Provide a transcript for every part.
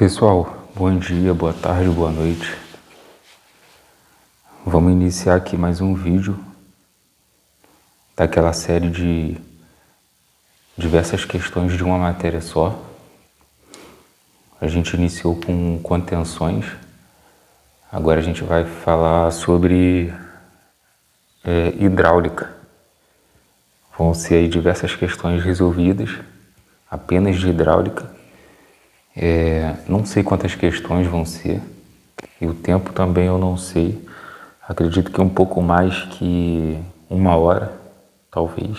Pessoal, bom dia, boa tarde, boa noite. Vamos iniciar aqui mais um vídeo daquela série de diversas questões de uma matéria só. A gente iniciou com contenções, agora a gente vai falar sobre hidráulica. Vão ser aí diversas questões resolvidas, apenas de hidráulica. Não sei quantas questões vão ser, e o tempo também eu não sei. Acredito que um pouco mais que 1 hora, talvez.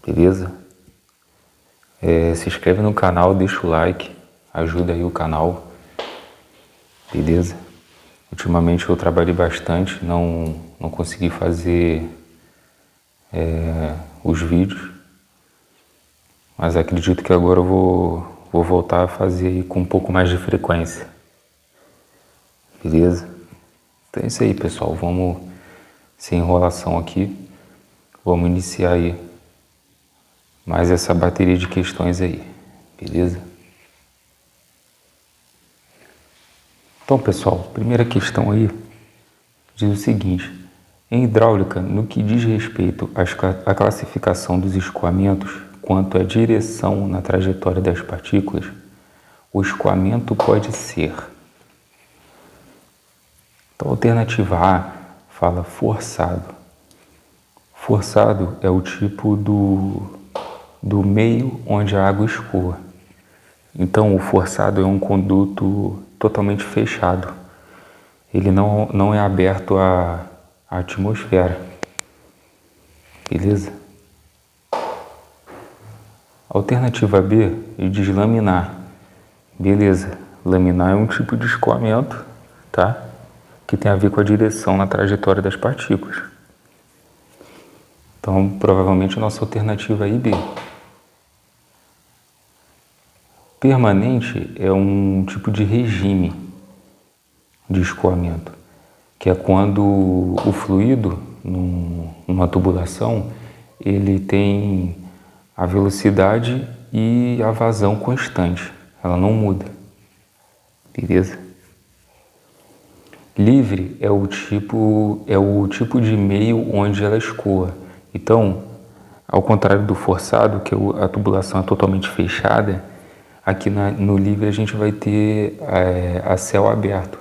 Beleza? Se inscreve no canal, deixa o like, ajuda aí o canal. Beleza? Ultimamente eu trabalhei bastante, não consegui fazer os vídeos, mas acredito que agora eu vou voltar a fazer aí com um pouco mais de frequência. Beleza? Então é isso aí, pessoal. Vamos, sem enrolação aqui, vamos iniciar aí mais essa bateria de questões aí. Beleza? Então, pessoal, primeira questão aí diz o seguinte: em hidráulica, no que diz respeito à classificação dos escoamentos quanto à direção na trajetória das partículas, o escoamento pode ser. Então, a alternativa A fala forçado. Forçado é o tipo do meio onde a água escoa. Então, o forçado é um conduto totalmente fechado. Ele não é aberto à atmosfera. Beleza? Alternativa B diz laminar. Beleza. Laminar é um tipo de escoamento, tá? Que tem a ver com a direção na trajetória das partículas. Então, provavelmente, a nossa alternativa aí, B. Permanente é um tipo de regime de escoamento, que é quando o fluido, numa tubulação, ele tem a velocidade e a vazão constante. Ela não muda. Beleza? Livre é o tipo de meio onde ela escoa. Então, ao contrário do forçado, que a tubulação é totalmente fechada, aqui no livre a gente vai ter a céu aberto.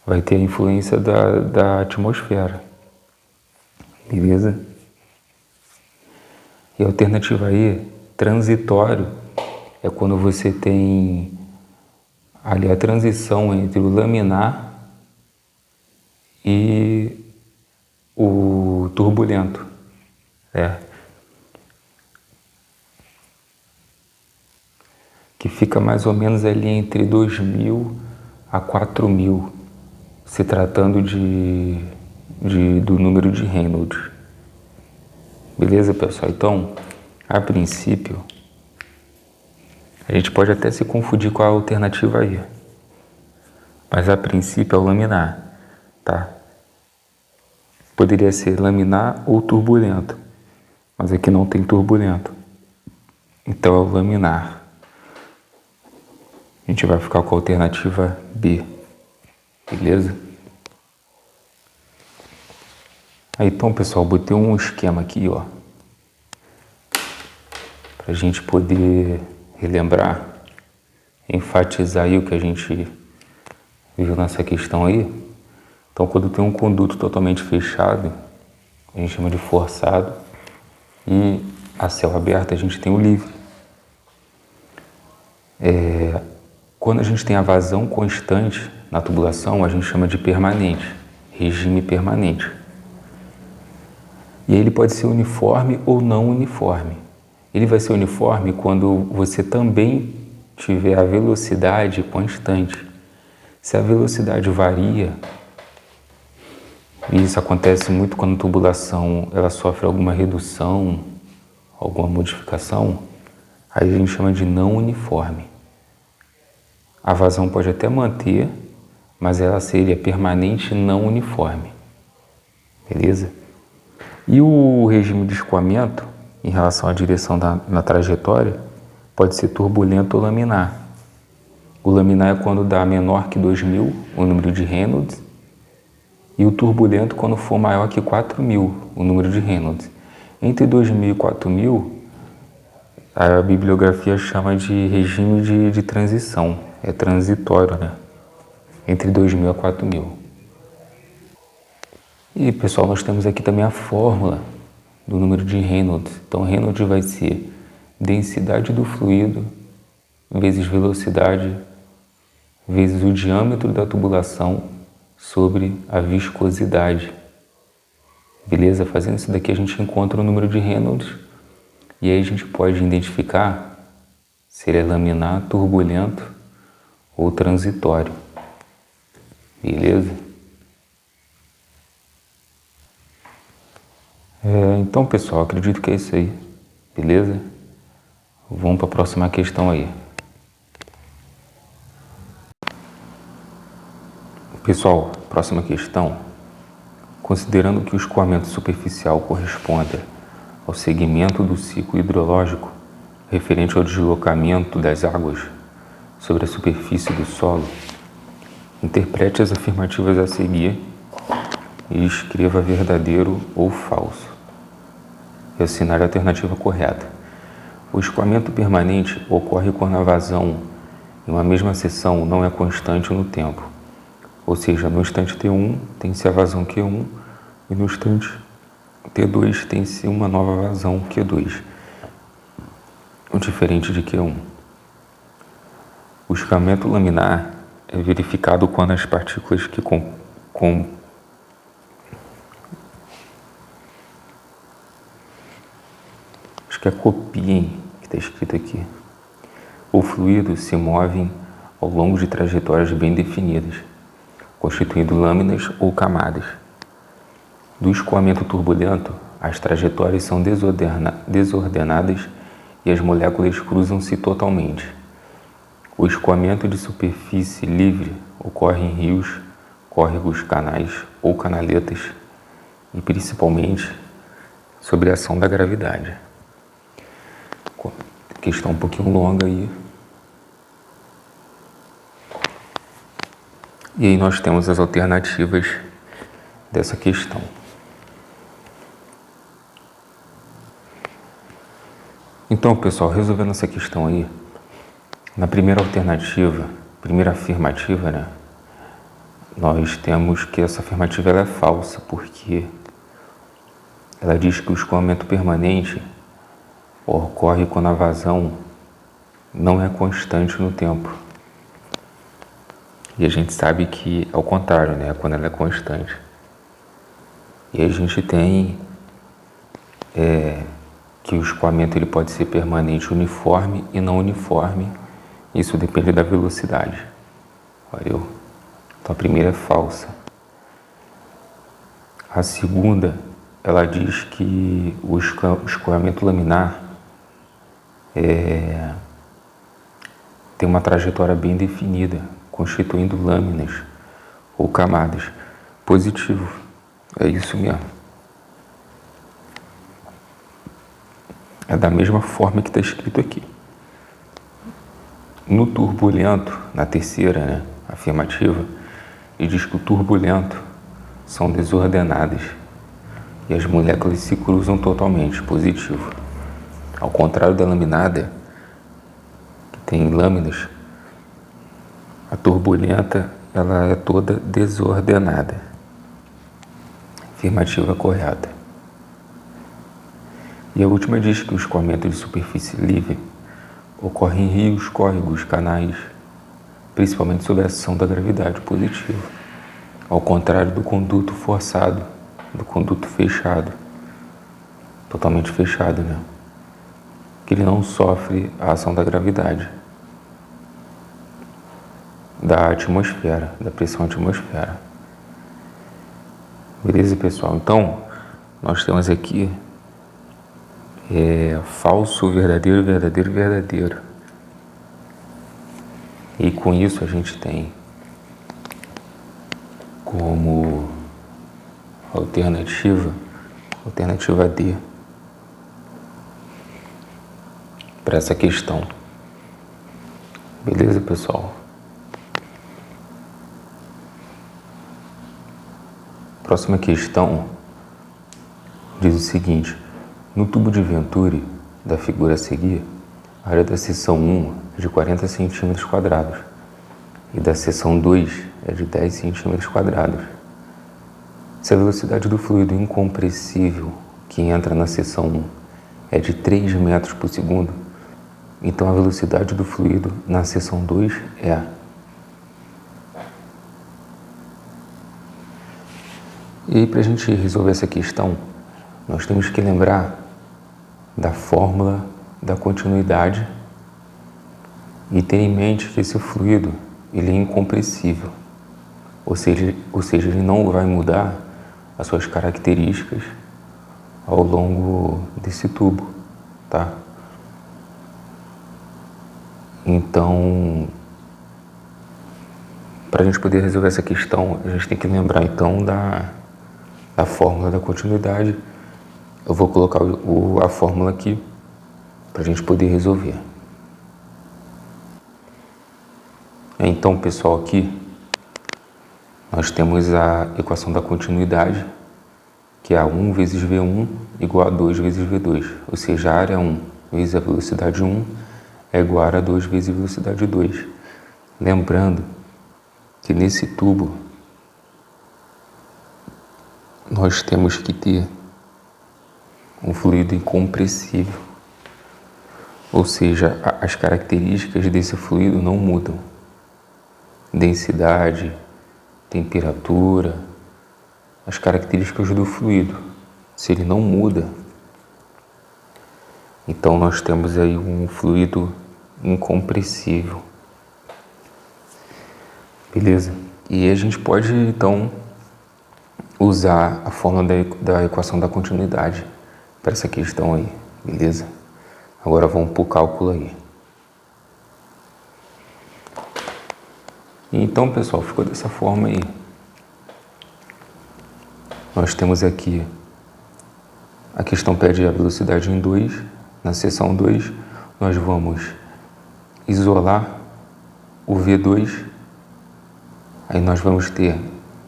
Vai ter a influência da atmosfera. Beleza? E a alternativa aí, transitório, é quando você tem ali a transição entre o laminar e o turbulento. Que fica mais ou menos ali entre 2.000 a 4.000, se tratando do número de Reynolds. Beleza, pessoal? Então, a princípio, a gente pode até se confundir com a alternativa aí, mas a princípio é o laminar, tá? Poderia ser laminar ou turbulento, mas aqui não tem turbulento, então é o laminar. A gente vai ficar com a alternativa B, beleza? Aí, então, pessoal, botei um esquema aqui, ó, pra gente poder relembrar, enfatizar aí o que a gente viu nessa questão aí. Então, quando tem um conduto totalmente fechado, a gente chama de forçado, e a céu aberto a gente tem o livre. Quando a gente tem a vazão constante na tubulação, a gente chama de permanente, regime permanente. E ele pode ser uniforme ou não uniforme. Ele vai ser uniforme quando você também tiver a velocidade constante. Se a velocidade varia, e isso acontece muito quando a tubulação ela sofre alguma redução, alguma modificação, aí a gente chama de não uniforme. A vazão pode até manter, mas ela seria permanente não uniforme. Beleza? E o regime de escoamento, em relação à direção na trajetória, pode ser turbulento ou laminar. O laminar é quando dá menor que 2.000, o número de Reynolds. E o turbulento quando for maior que 4.000, o número de Reynolds. Entre 2.000 e 4.000, a bibliografia chama de regime de transição. É transitório, né? Entre 2.000 a 4.000. E, pessoal, nós temos aqui também a fórmula do número de Reynolds. Então, Reynolds vai ser densidade do fluido vezes velocidade vezes o diâmetro da tubulação sobre a viscosidade. Beleza? Fazendo isso daqui a gente encontra o número de Reynolds e aí a gente pode identificar se ele é laminar, turbulento ou transitório. Beleza? Então, pessoal, acredito que é isso aí. Beleza? Vamos para a próxima questão aí. Pessoal, próxima questão. Considerando que o escoamento superficial corresponda ao segmento do ciclo hidrológico referente ao deslocamento das águas sobre a superfície do solo, interprete as afirmativas a seguir e escreva verdadeiro ou falso. E assinale a alternativa correta. O escoamento permanente ocorre quando a vazão em uma mesma seção não é constante no tempo. Ou seja, no instante T1 tem-se a vazão Q1 e no instante T2 tem-se uma nova vazão Q2, o diferente de Q1. O escoamento laminar é verificado quando as partículas que copiem, que está escrito aqui, o fluido se movem ao longo de trajetórias bem definidas, constituindo lâminas ou camadas. Do escoamento turbulento, as trajetórias são desordenadas e as moléculas cruzam-se totalmente. O escoamento de superfície livre ocorre em rios, córregos, canais ou canaletas e principalmente sob a ação da gravidade. Questão um pouquinho longa aí. E aí nós temos as alternativas dessa questão. Então, pessoal, resolvendo essa questão aí, na primeira alternativa, primeira afirmativa, né? Nós temos que essa afirmativa ela é falsa, porque ela diz que o escoamento permanente ocorre quando a vazão não é constante no tempo. E a gente sabe que, ao contrário, né? Quando ela é constante. E a gente tem que o escoamento ele pode ser permanente, uniforme e não uniforme. Isso depende da velocidade. Valeu? Então a primeira é falsa. A segunda, ela diz que o escoamento laminar tem uma trajetória bem definida, constituindo lâminas ou camadas. Positivo, é isso mesmo. É da mesma forma que está escrito aqui. No turbulento, na terceira, né, afirmativa, ele diz que o turbulento são desordenadas e as moléculas se cruzam totalmente, positivo. Ao contrário da laminada, que tem lâminas, a turbulenta ela é toda desordenada. Afirmativa correta. E a última diz que o escoamento de superfície livre ocorre em rios, córregos, canais, principalmente sob a ação da gravidade, positivo. Ao contrário do conduto forçado, do conduto fechado, totalmente fechado, né? Que ele não sofre a ação da gravidade, da atmosfera, da pressão atmosfera. Beleza, pessoal? Então, nós temos aqui falso, verdadeiro, verdadeiro, verdadeiro. E com isso a gente tem como alternativa D para essa questão. Beleza, pessoal? próxima questão diz o seguinte: no tubo de Venturi da figura a seguir, a área da seção 1 é de 40 centímetros quadrados e da seção 2 é de 10 centímetros quadrados. Se a velocidade do fluido incompressível que entra na seção 1 é de 3 metros por segundo, então a velocidade do fluido na seção 2 é... E aí, para a gente resolver essa questão, nós temos que lembrar da fórmula da continuidade e ter em mente que esse fluido ele é incompressível, ou seja, ele não vai mudar as suas características ao longo desse tubo, tá? Então, para a gente poder resolver essa questão, a gente tem que lembrar então da fórmula da continuidade. Eu vou colocar a fórmula aqui para a gente poder resolver. Então, pessoal, aqui nós temos a equação da continuidade, que é a 1 vezes V1 igual a 2 vezes V2, ou seja, a área 1 vezes a velocidade 1 é igual a área 2 vezes a velocidade 2. Lembrando que nesse tubo nós temos que ter um fluido incompressível, ou seja, as características desse fluido não mudam. Densidade, temperatura, as características do fluido, se ele não muda, então nós temos aí um fluido incompressível. Beleza? E a gente pode então usar a fórmula da equação da continuidade para essa questão aí, beleza? Agora vamos para o cálculo aí. Então, pessoal, ficou dessa forma aí. Nós temos aqui, a questão pede a velocidade em 2, na seção 2 nós vamos isolar o V2, aí nós vamos ter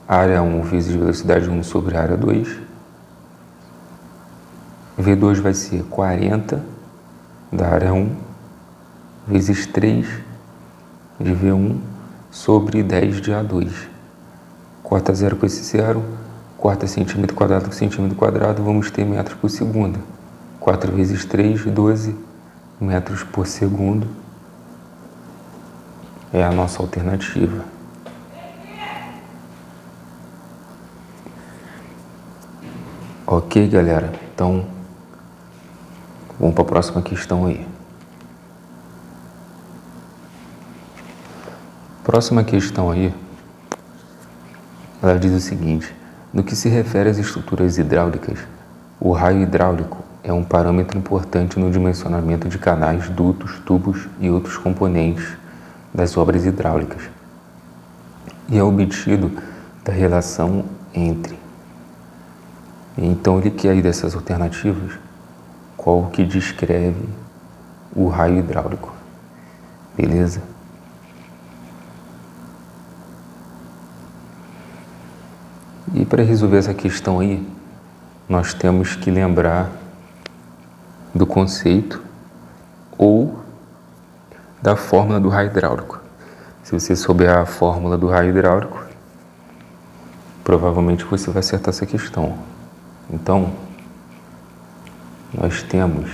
área 1 vezes velocidade 1 sobre área 2, V2 vai ser 40 da área 1 vezes 3 de V1 sobre 10 de A2. Corta zero com esse zero, corta centímetro quadrado com centímetro quadrado, vamos ter metros por segundo. 4 vezes 3, 12 metros por segundo é a nossa alternativa. Ok, galera? Então, vamos para a próxima questão aí. Próxima questão aí, ela diz o seguinte: no que se refere às estruturas hidráulicas, o raio hidráulico é um parâmetro importante no dimensionamento de canais, dutos, tubos e outros componentes das obras hidráulicas, e é obtido da relação entre. Então ele quer aí dessas alternativas qual que descreve o raio hidráulico, beleza? E para resolver essa questão aí, nós temos que lembrar do conceito ou da fórmula do raio hidráulico. Se você souber a fórmula do raio hidráulico, provavelmente você vai acertar essa questão. Então, nós temos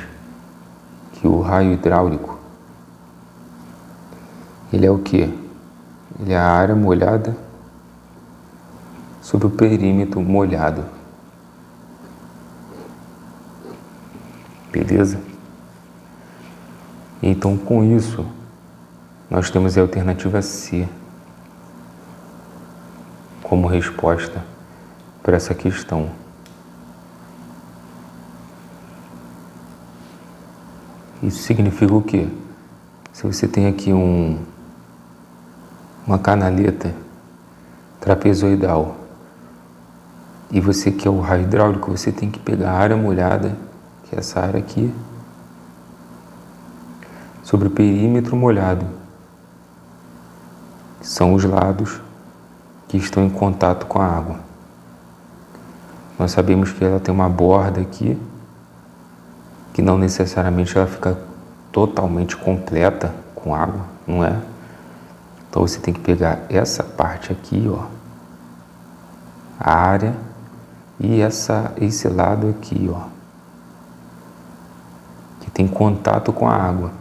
que o raio hidráulico, ele é o quê? Ele é a área molhada sobre o perímetro molhado. Beleza? Então, com isso, nós temos a alternativa C como resposta para essa questão. Isso significa o quê? Se você tem aqui uma canaleta trapezoidal e você quer o raio hidráulico, você tem que pegar a área molhada, que é essa área aqui, sobre o perímetro molhado, que são os lados que estão em contato com a água. Nós sabemos que ela tem uma borda aqui, que não necessariamente ela fica totalmente completa com água, não é? Então você tem que pegar essa parte aqui, ó, a área, e esse lado aqui, ó, que tem contato com a água.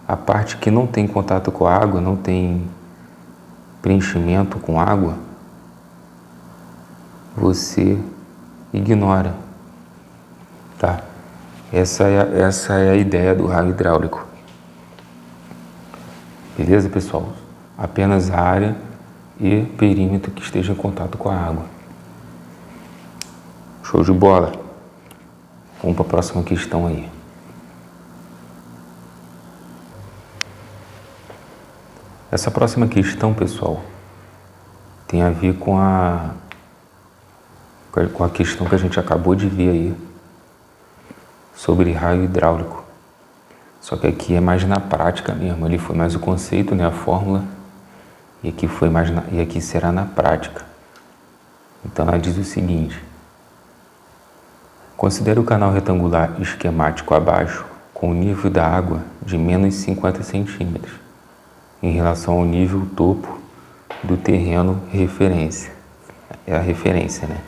A parte que não tem contato com a água, não tem preenchimento com água, você ignora, tá? Essa é a ideia do raio hidráulico. Beleza, pessoal? Apenas a área e perímetro que esteja em contato com a água. Show de bola. Vamos para a próxima questão aí. Essa próxima questão, pessoal, tem a ver com a questão que a gente acabou de ver aí sobre raio hidráulico. Só que aqui é mais na prática mesmo. Ali foi mais o conceito, né, a fórmula, e aqui será na prática. Então ela diz o seguinte: considere o canal retangular esquemático abaixo com o nível da água de menos 50 centímetros em relação ao nível topo do terreno referência. É a referência, né?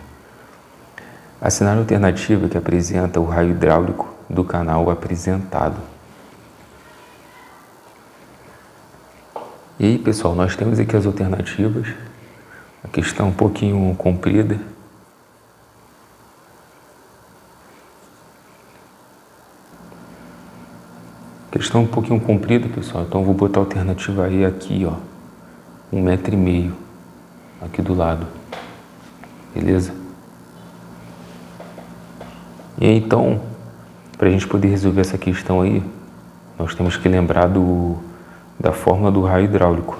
Assinale a alternativa que apresenta o raio hidráulico do canal apresentado. E aí, pessoal, nós temos aqui as alternativas. A questão é um pouquinho comprida. Questão um pouquinho comprida, pessoal. Então eu vou botar a alternativa aí aqui, ó. 1,5 m aqui do lado. Beleza? E aí, então, para a gente poder resolver essa questão aí, nós temos que lembrar da fórmula do raio hidráulico.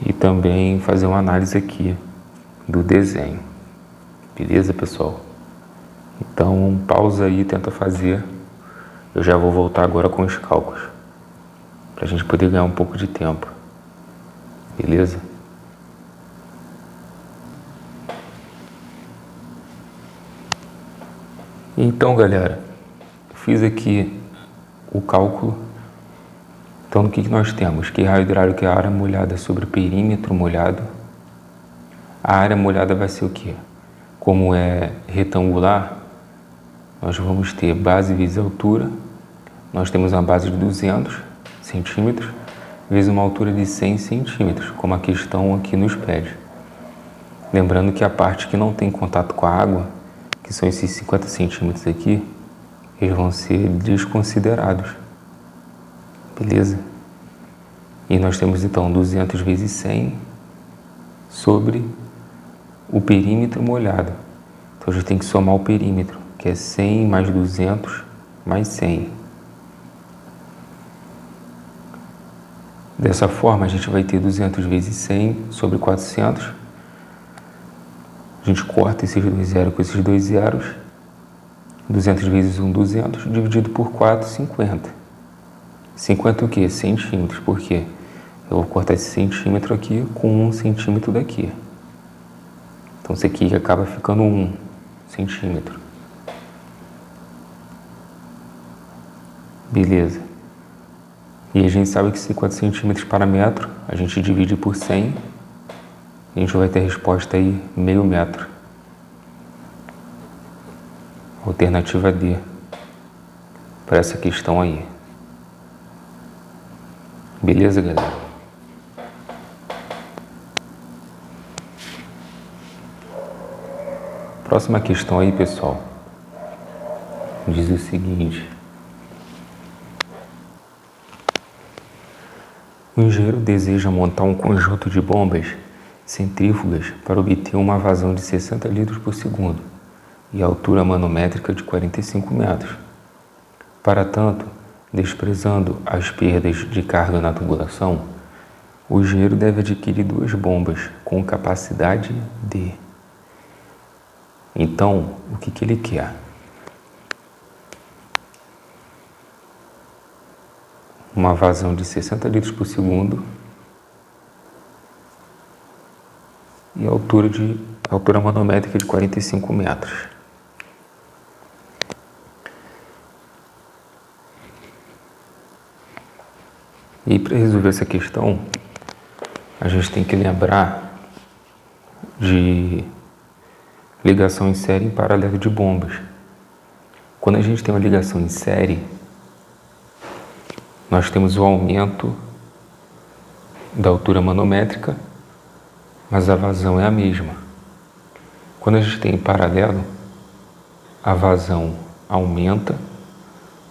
E também fazer uma análise aqui do desenho. Beleza, pessoal? Então, pausa aí, tenta fazer. Eu já vou voltar agora com os cálculos, para a gente poder ganhar um pouco de tempo. Beleza? Então, galera, fiz aqui o cálculo. Então, o que nós temos? Que raio hidráulico é a área molhada sobre o perímetro molhado. A área molhada vai ser o quê? Como é retangular, nós vamos ter base vezes altura. Nós temos uma base de 200 centímetros vezes uma altura de 100 centímetros, como a questão aqui nos pede. Lembrando que a parte que não tem contato com a água, que são esses 50 centímetros aqui, eles vão ser desconsiderados. Beleza? E nós temos então 200 vezes 100 sobre o perímetro molhado. Então a gente tem que somar o perímetro, que é 100 mais 200 mais 100. Dessa forma a gente vai ter 200 vezes 100 sobre 400. A gente corta esses dois zeros com esses dois zeros. 200 vezes 1, 200, dividido por 4, 50. 50 o quê? Centímetros. Por quê? Eu vou cortar esse centímetro aqui com 1 centímetro daqui. Então isso aqui acaba ficando 1 centímetro. Beleza. E a gente sabe que 50 centímetros para metro, a gente divide por 100, a gente vai ter a resposta aí, meio metro. Alternativa D, para essa questão aí. Beleza, galera? Próxima questão aí, pessoal, diz o seguinte: o engenheiro deseja montar um conjunto de bombas centrífugas para obter uma vazão de 60 litros por segundo e altura manométrica de 45 metros. Para tanto, desprezando as perdas de carga na tubulação, o engenheiro deve adquirir 2 bombas com capacidade de... Então, o que ele quer? Uma vazão de 60 litros por segundo altura manométrica de 45 metros. E para resolver essa questão, a gente tem que lembrar de ligação em série e em paralelo de bombas. Quando a gente tem uma ligação em série, nós temos o aumento da altura manométrica, mas a vazão é a mesma. Quando a gente tem em paralelo, a vazão aumenta,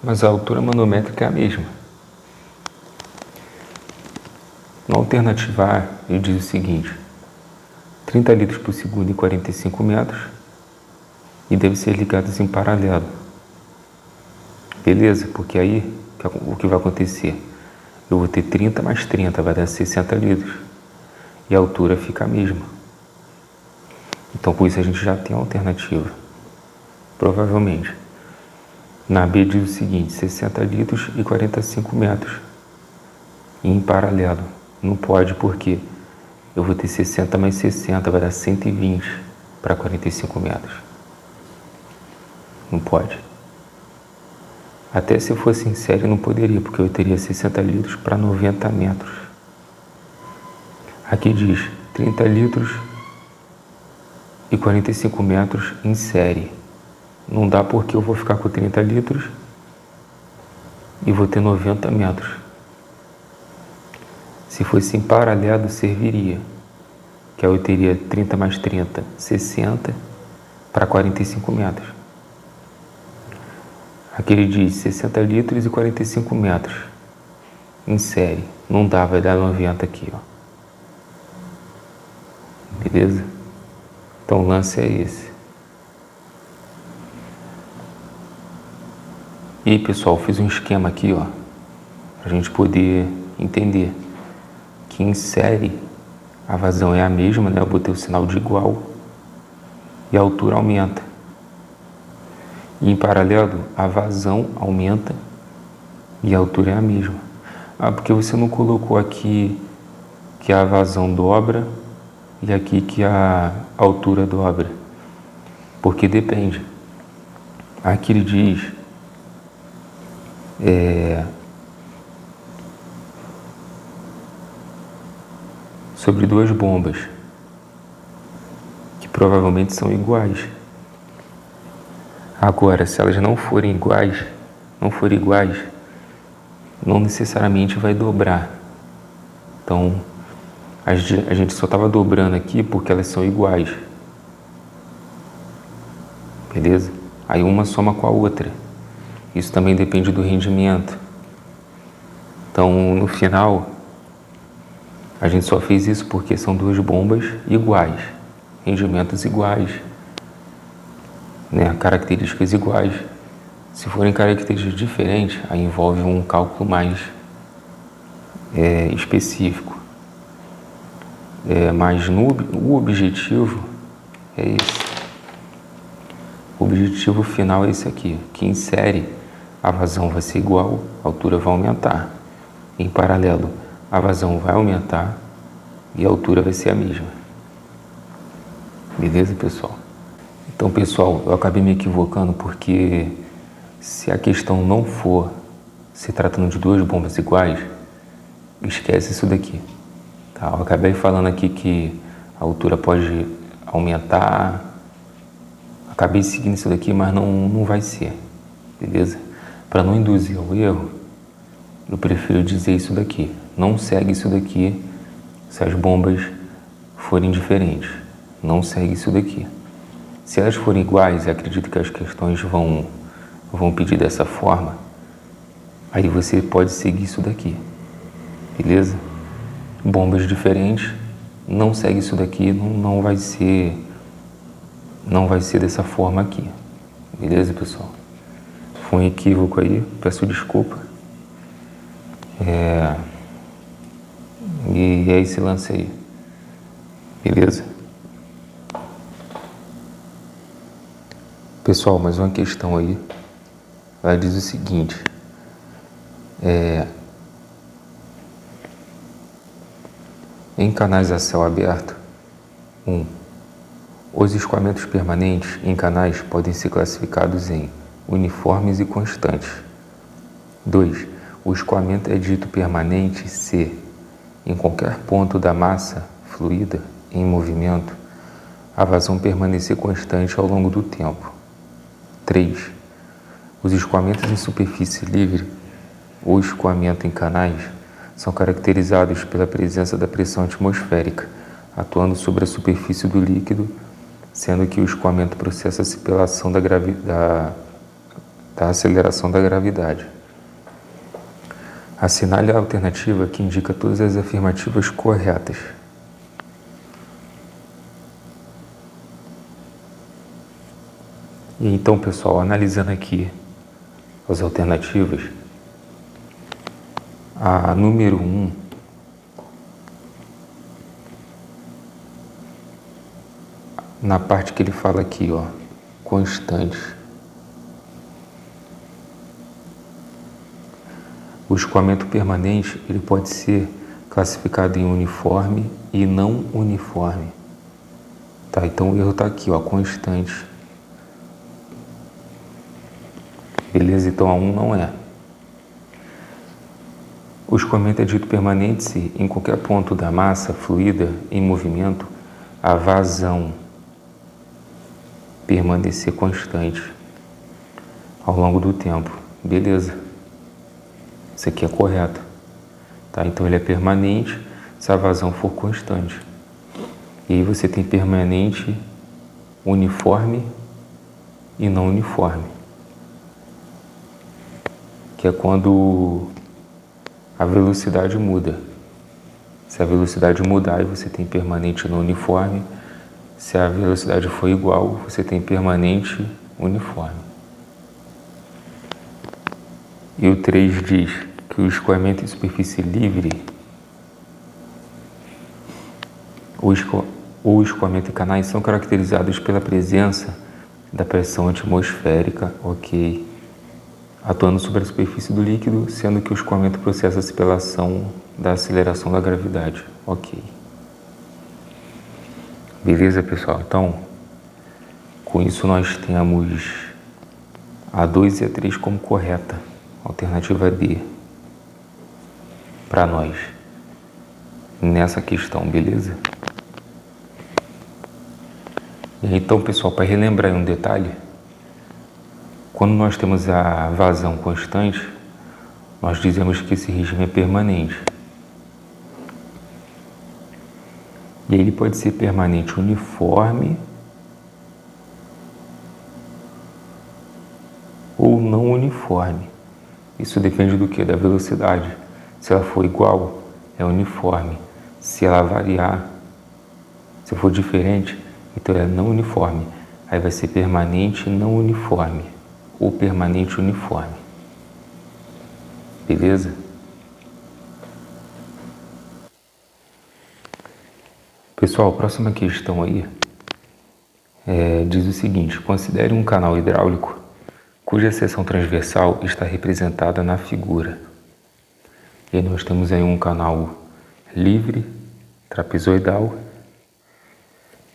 mas a altura manométrica é a mesma. Na alternativa A, ele diz o seguinte: 30 litros por segundo em 45 metros e deve ser ligados em paralelo. Beleza? Porque aí, o que vai acontecer? Eu vou ter 30 mais 30, vai dar 60 litros. E a altura fica a mesma. Então, com isso, a gente já tem a alternativa. Provavelmente. Na B diz o seguinte: 60 litros e 45 metros. E em paralelo. Não pode, porque eu vou ter 60 mais 60, vai dar 120 para 45 metros. Não pode. Até se fosse em série não poderia, porque eu teria 60 litros para 90 metros. Aqui diz 30 litros e 45 metros em série. Não dá, porque eu vou ficar com 30 litros e vou ter 90 metros. Se fosse em paralelo, serviria. Que aí eu teria 30 mais 30, 60 para 45 metros. Aqui ele diz 60 litros e 45 metros em série. Não dá, vai dar 90 aqui, ó. Beleza? Então o lance é esse. E aí, pessoal, fiz um esquema aqui, ó, pra gente poder entender que em série a vazão é a mesma, né? Eu botei o sinal de igual e a altura aumenta. E em paralelo, a vazão aumenta e a altura é a mesma. Ah, porque você não colocou aqui que a vazão dobra e aqui que a altura dobra? Porque depende. Aqui ele diz sobre duas bombas que provavelmente são iguais. Agora, se elas não forem iguais, não necessariamente vai dobrar. Então, a gente só estava dobrando aqui porque elas são iguais. Beleza? Aí uma soma com a outra. Isso também depende do rendimento. Então, no final, a gente só fez isso porque são duas bombas iguais, rendimentos iguais, né? Características iguais. Se forem características diferentes, aí envolve um cálculo mais específico. Mas o objetivo é esse. O objetivo final é esse aqui, que em série a vazão vai ser igual, a altura vai aumentar. Em paralelo, a vazão vai aumentar e a altura vai ser a mesma. Beleza, pessoal? Então, pessoal, eu acabei me equivocando porque se a questão não for se tratando de duas bombas iguais, esquece isso daqui. Tá? Eu acabei falando aqui que a altura pode aumentar, acabei seguindo isso daqui, mas não vai ser. Beleza? Para não induzir ao erro, eu prefiro dizer isso daqui. Não segue isso daqui se as bombas forem diferentes. Não segue isso daqui. Se elas forem iguais, acredito que as questões vão pedir dessa forma, aí você pode seguir isso daqui. Beleza? Bombas diferentes, não segue isso daqui, não vai ser dessa forma aqui. Beleza, pessoal? Foi um equívoco aí, peço desculpa. E é esse lance aí. Beleza? Pessoal, mais uma questão aí. Ela diz o seguinte: em canais a céu aberto, 1. Os escoamentos permanentes em canais podem ser classificados em uniformes e constantes. 2. O escoamento é dito permanente se, em qualquer ponto da massa fluida em movimento, a vazão permanecer constante ao longo do tempo. 3. Os escoamentos em superfície livre ou escoamento em canais são caracterizados pela presença da pressão atmosférica atuando sobre a superfície do líquido, sendo que o escoamento processa-se pela ação da aceleração da gravidade. Assinale a alternativa que indica todas as afirmativas corretas. E então, pessoal, analisando aqui as alternativas, a número 1, na parte que ele fala aqui, ó, constantes. O escoamento permanente, ele pode ser classificado em uniforme e não uniforme. Tá, então o erro está aqui, ó, constante. Beleza? Então a 1 não é. O escoamento é dito permanente se, em qualquer ponto da massa fluida em movimento, a vazão permanecer constante ao longo do tempo. Beleza? Isso aqui é correto. Tá? Então ele é permanente se a vazão for constante. E aí você tem permanente, uniforme e não uniforme, que é quando a velocidade muda. Se a velocidade mudar, aí você tem permanente não uniforme. Se a velocidade for igual, você tem permanente uniforme. E o 3 diz que o escoamento em superfície livre ou escoamento em canais são caracterizados pela presença da pressão atmosférica, ok, atuando sobre a superfície do líquido, sendo que o escoamento processa-se pela ação da aceleração da gravidade, ok. Beleza, pessoal? Então, com isso nós temos a 2 e a 3 como correta, alternativa D, para nós, nessa questão, beleza? E então, pessoal, para relembrar um detalhe, quando nós temos a vazão constante, nós dizemos que esse regime é permanente. E ele pode ser permanente uniforme ou não uniforme. Isso depende do que? Da velocidade. Se ela for igual, é uniforme. Se ela variar, se for diferente, então ela é não uniforme. Aí vai ser permanente não uniforme ou permanente uniforme. Beleza? Pessoal, a próxima questão aí diz o seguinte: considere um canal hidráulico cuja seção transversal está representada na figura. E aí nós temos aí um canal livre, trapezoidal.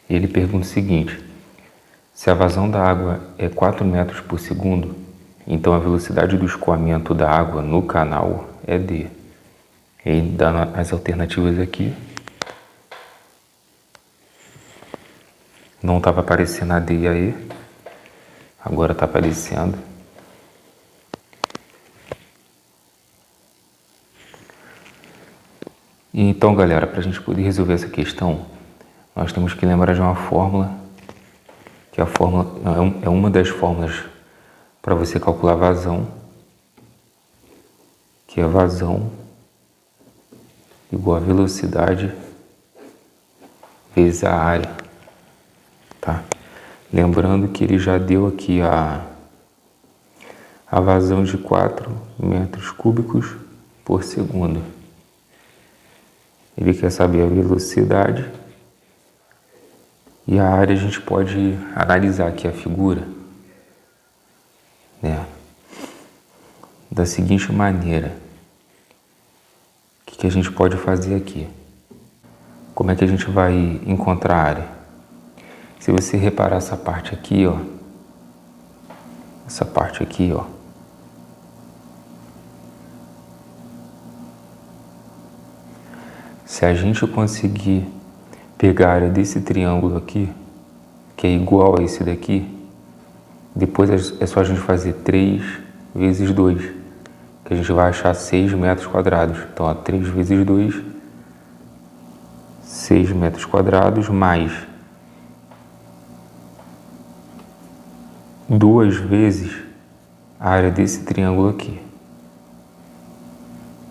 E ele pergunta o seguinte: se a vazão da água é 4 metros por segundo, então a velocidade do escoamento da água no canal é D. E ele dá as alternativas aqui. Não estava aparecendo a D aí, agora está aparecendo. Então, galera, para a gente poder resolver essa questão, nós temos que lembrar de uma fórmula, que a fórmula é uma das fórmulas para você calcular a vazão, que é vazão igual a velocidade vezes a área, tá? Lembrando que ele já deu aqui a vazão de 4 metros cúbicos por segundo. Ele quer saber a velocidade e a área. A gente pode analisar aqui a figura, né, da seguinte maneira. O que a gente pode fazer aqui? Como é que a gente vai encontrar a área? Se você reparar essa parte aqui, ó, essa parte aqui, ó, se a gente conseguir pegar a área desse triângulo aqui, que é igual a esse daqui, depois é só a gente fazer 3 vezes 2, que a gente vai achar 6 metros quadrados. Então, ó, 3 vezes 2, 6 metros quadrados, mais 2 vezes a área desse triângulo aqui.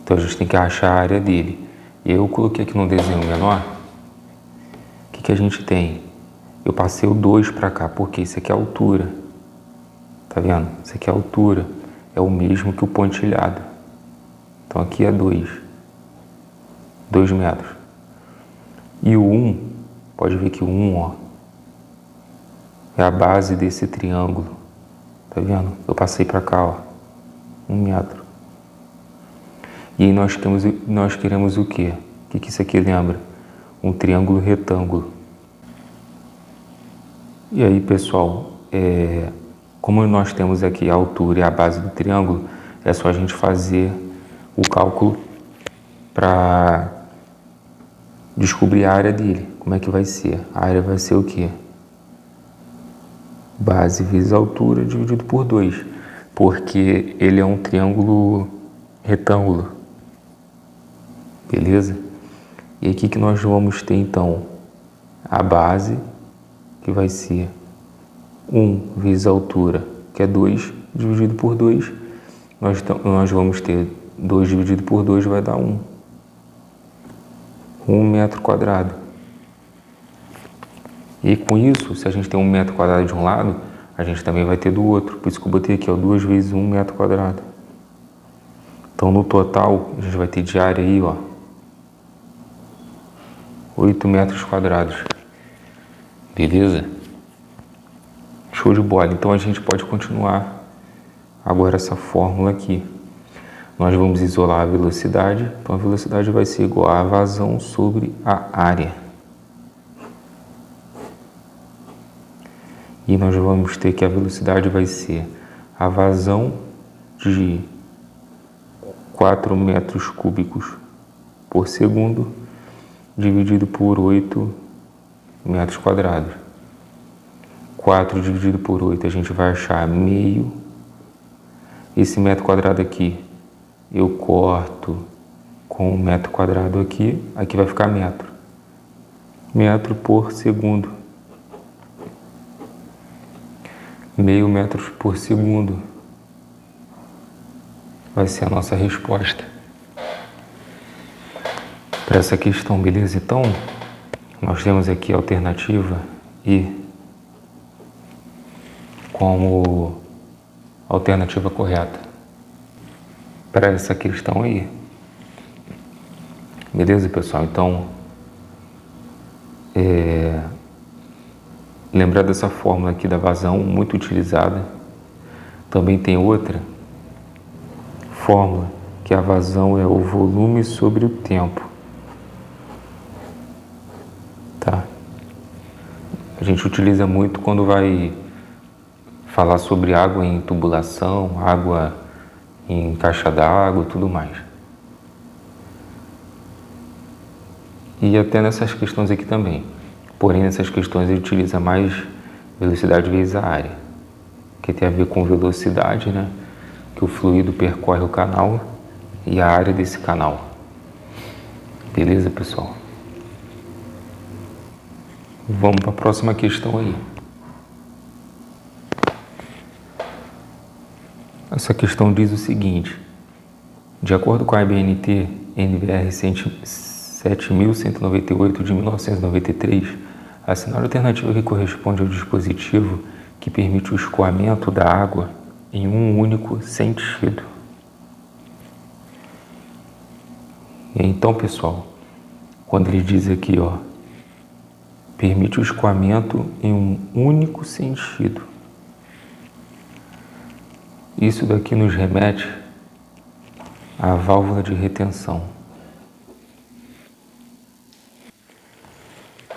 Então, a gente tem que achar a área dele. E eu coloquei aqui no desenho menor. O que a gente tem? Eu passei o 2 para cá, porque isso aqui é a altura. Tá vendo? Isso aqui é a altura. É o mesmo que o pontilhado. Então, aqui é 2 metros. E o 1, pode ver que o 1, ó, é a base desse triângulo. Tá vendo? Eu passei para cá, ó, 1 metro. E aí nós queremos o quê? O que isso aqui lembra? Um triângulo retângulo. E aí, pessoal, como nós temos aqui a altura e a base do triângulo, é só a gente fazer o cálculo para descobrir a área dele. Como é que vai ser? A área vai ser o quê? Base vezes altura dividido por 2, porque ele é um triângulo retângulo. Beleza? E aí, o que nós vamos ter, então? A base, que vai ser 1 vezes a altura, que é 2, dividido por 2. Nós vamos ter 2 dividido por 2 vai dar 1. 1 metro quadrado. E com isso, se a gente tem 1 metro quadrado de um lado, a gente também vai ter do outro. Por isso que eu botei aqui, ó, 2 vezes 1 metro quadrado. Então, no total, a gente vai ter de área aí, ó, 8 metros quadrados. Beleza? Show de bola. Então, a gente pode continuar agora essa fórmula aqui. Nós vamos isolar a velocidade. Então, a velocidade vai ser igual a vazão sobre a área. E nós vamos ter que a velocidade vai ser a vazão de 4 metros cúbicos por segundo, dividido por 8 metros quadrados. 4 dividido por 8, a gente vai achar meio. Esse metro quadrado aqui, eu corto com o metro quadrado aqui. Aqui vai ficar metro. Metro por segundo. Meio metro por segundo. Vai ser a nossa resposta para essa questão, beleza? Então, nós temos aqui a alternativa I como alternativa correta para essa questão aí. Beleza, pessoal? Então, lembrar dessa fórmula aqui da vazão, muito utilizada. Também tem outra fórmula, que a vazão é o volume sobre o tempo. Tá? A gente utiliza muito quando vai falar sobre água em tubulação, água em caixa d'água e tudo mais. E até nessas questões aqui também. Porém, nessas questões ele utiliza mais velocidade vezes a área, que tem a ver com velocidade, né? Que o fluido percorre o canal e a área desse canal. Beleza, pessoal? Vamos para a próxima questão aí. Essa questão diz o seguinte: de acordo com a ABNT NBR 7198 de 1993, a cenário alternativa que corresponde ao dispositivo que permite o escoamento da água em um único sentido. E então, pessoal, quando ele diz aqui, ó, permite o escoamento em um único sentido, isso daqui nos remete à válvula de retenção.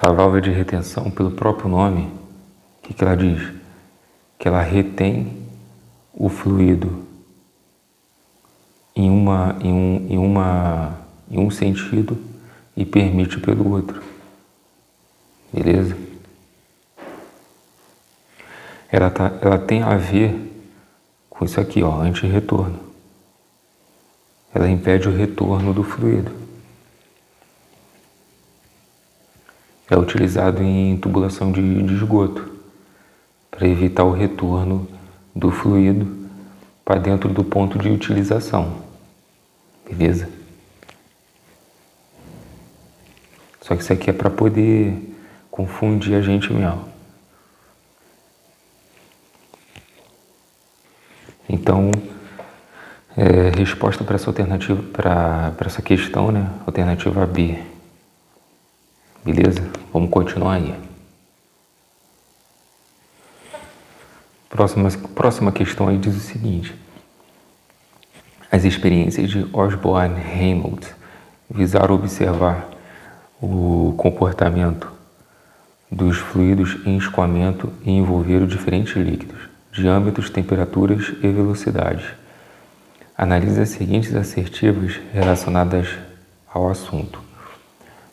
A A válvula de retenção, pelo próprio nome, o que ela diz? Que ela retém o fluido em um sentido e permite pelo outro. Beleza? Ela tem a ver com isso aqui, ó, anti-retorno. Ela impede o retorno do fluido. É utilizado em tubulação de esgoto para evitar o retorno do fluido para dentro do ponto de utilização. Beleza? Só que isso aqui é para poder confundir a gente mesmo. Então, resposta para essa alternativa, para essa questão, né? Alternativa B. Beleza? Vamos continuar aí. Próxima questão aí diz o seguinte: as experiências de Osborne-Reynolds visaram observar o comportamento dos fluidos em escoamento e envolveram diferentes líquidos, diâmetros, temperaturas e velocidades. Analise as seguintes assertivas relacionadas ao assunto.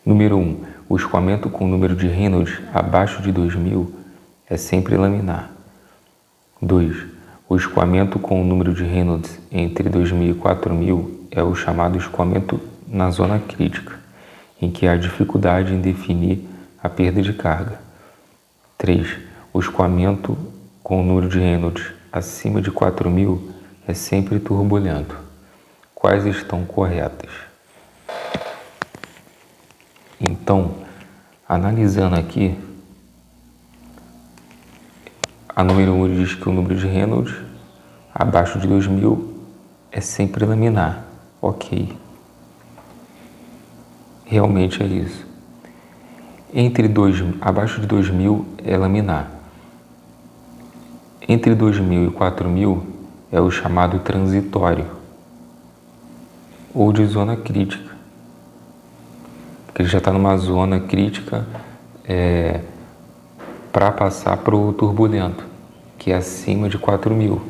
Número 1. O escoamento com o número de Reynolds abaixo de 2000 é sempre laminar. 2. O escoamento com o número de Reynolds entre 2000 e 4000 é o chamado escoamento na zona crítica, em que há dificuldade em definir a perda de carga. 3. O escoamento com o número de Reynolds acima de 4000 é sempre turbulento. Quais estão corretas? Então, analisando aqui, a número 1 diz que o número de Reynolds abaixo de 2000 é sempre laminar. Ok. Realmente é isso. Abaixo de 2000 é laminar. Entre 2000 e 4000 é o chamado transitório ou de zona crítica. Porque ele já está numa zona crítica para passar para o turbulento, que é acima de 4000.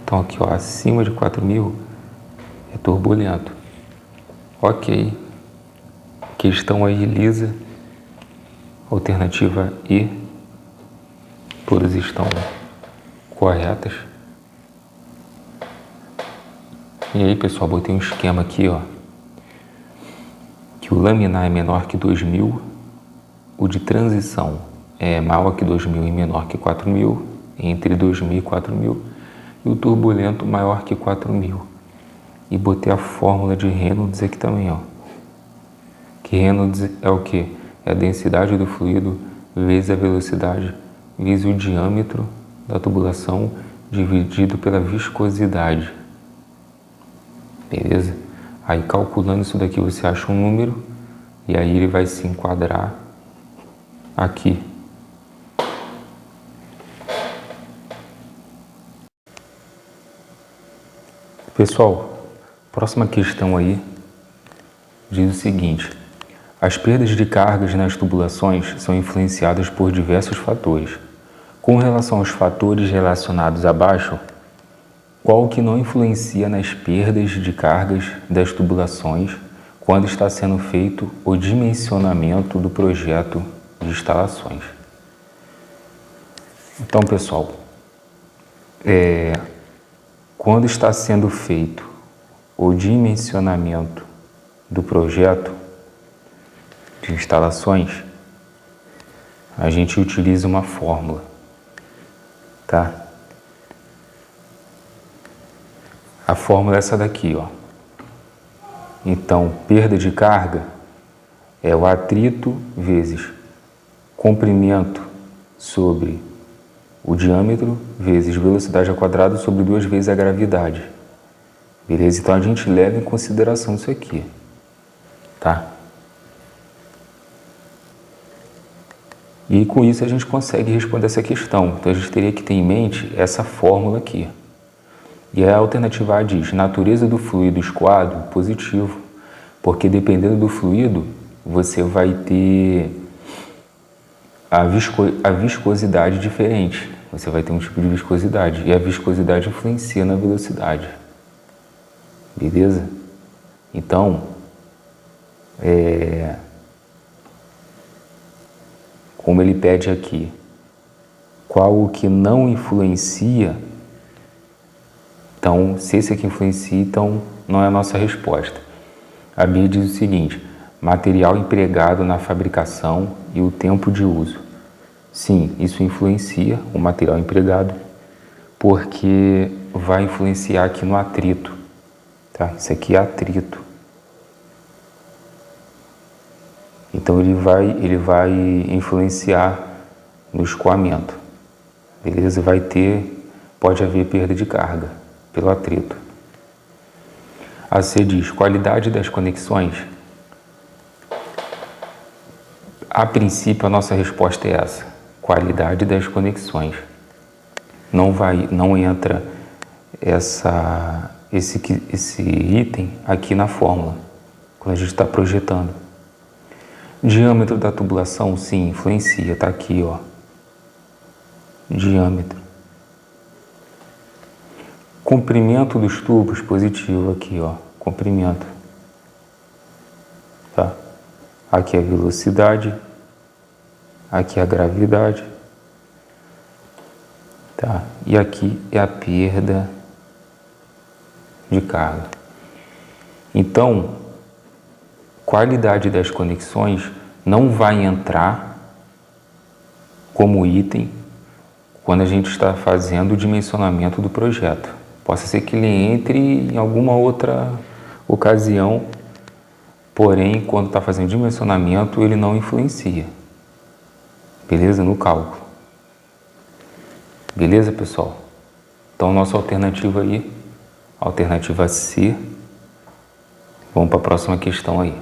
Então aqui, ó, acima de 4000 é turbulento. Ok. Questão aí lisa. Alternativa E. Todas estão corretas. E aí, pessoal, botei um esquema aqui, ó, que o laminar é menor que 2000, o de transição é maior que 2000 e menor que 4000, entre 2000 e 4000, e o turbulento maior que 4000. E botei a fórmula de Reynolds aqui também, ó. Que Reynolds é o quê? É a densidade do fluido vezes a velocidade vezes o diâmetro da tubulação dividido pela viscosidade. Beleza? Aí calculando isso daqui você acha um número e aí ele vai se enquadrar aqui. Pessoal, próxima questão aí diz o seguinte: as perdas de cargas nas tubulações são influenciadas por diversos fatores. Com relação aos fatores relacionados abaixo, qual que não influencia nas perdas de cargas das tubulações quando está sendo feito o dimensionamento do projeto de instalações? Então, pessoal, quando está sendo feito o dimensionamento do projeto de instalações, a gente utiliza uma fórmula, tá? A fórmula é essa daqui, ó. Então, perda de carga é o atrito vezes comprimento sobre o diâmetro vezes velocidade ao quadrado sobre 2 vezes a gravidade. Beleza? Então, a gente leva em consideração isso aqui, tá? E com isso a gente consegue responder essa questão. Então, a gente teria que ter em mente essa fórmula aqui. E a alternativa A diz: natureza do fluido escoado, positivo, porque dependendo do fluido, você vai ter a viscosidade diferente. Você vai ter um tipo de viscosidade e a viscosidade influencia na velocidade. Beleza? Então, como ele pede aqui, qual o que não influencia? Então, se esse aqui influencia, então não é a nossa resposta. A Bia diz o seguinte: material empregado na fabricação e o tempo de uso. Sim, isso influencia o material empregado, porque vai influenciar aqui no atrito. Tá? Isso aqui é atrito. Então ele vai influenciar no escoamento. Beleza? Pode haver perda de carga pelo atrito. A C diz, qualidade das conexões. A princípio a nossa resposta é essa, qualidade das conexões. Não entra esse item aqui na fórmula, quando a gente está projetando. Diâmetro da tubulação, sim, influencia, está aqui, ó. Diâmetro. Comprimento dos tubos, positivo aqui, ó, comprimento. Tá? Aqui é a velocidade, aqui é a gravidade, tá? E aqui é a perda de carga. Então, qualidade das conexões não vai entrar como item quando a gente está fazendo o dimensionamento do projeto. Possa ser que ele entre em alguma outra ocasião, porém, quando está fazendo dimensionamento, ele não influencia. Beleza? No cálculo. Beleza, pessoal? Então, nossa alternativa aí, alternativa C. Vamos para a próxima questão aí.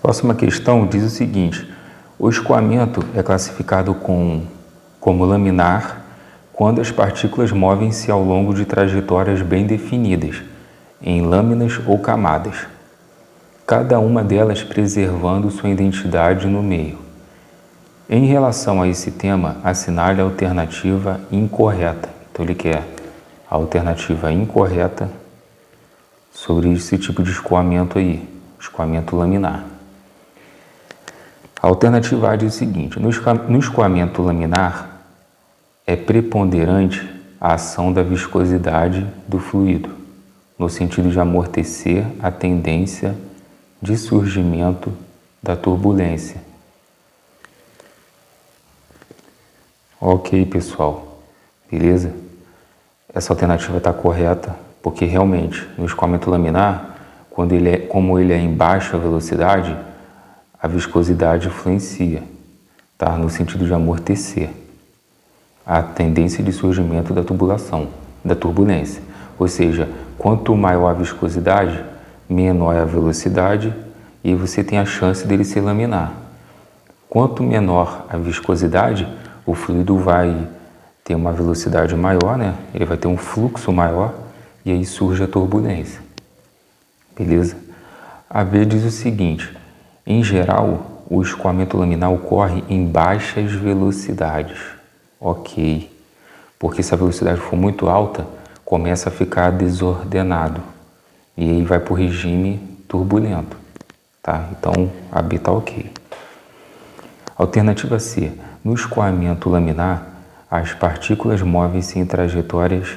Próxima questão diz o seguinte: o escoamento é classificado como laminar quando as partículas movem-se ao longo de trajetórias bem definidas, em lâminas ou camadas, cada uma delas preservando sua identidade no meio. Em relação a esse tema, assinale a alternativa incorreta. Então ele quer a alternativa incorreta sobre esse tipo de escoamento aí, escoamento laminar. A alternativa A diz o seguinte: no escoamento laminar é preponderante a ação da viscosidade do fluido, no sentido de amortecer a tendência de surgimento da turbulência. Ok, pessoal, beleza? Essa alternativa está correta, porque realmente no escoamento laminar, como ele é em baixa velocidade, a viscosidade influencia, tá? No sentido de amortecer a tendência de surgimento da tubulação, da turbulência. Ou seja, quanto maior a viscosidade, menor é a velocidade e você tem a chance dele se laminar. Quanto menor a viscosidade, o fluido vai ter uma velocidade maior, né? Ele vai ter um fluxo maior e aí surge a turbulência. Beleza? A B diz o seguinte: em geral, o escoamento laminar ocorre em baixas velocidades. Ok, porque se a velocidade for muito alta, começa a ficar desordenado e aí vai para o regime turbulento, tá? Então, a B está ok. Alternativa C. No escoamento laminar, as partículas movem-se em trajetórias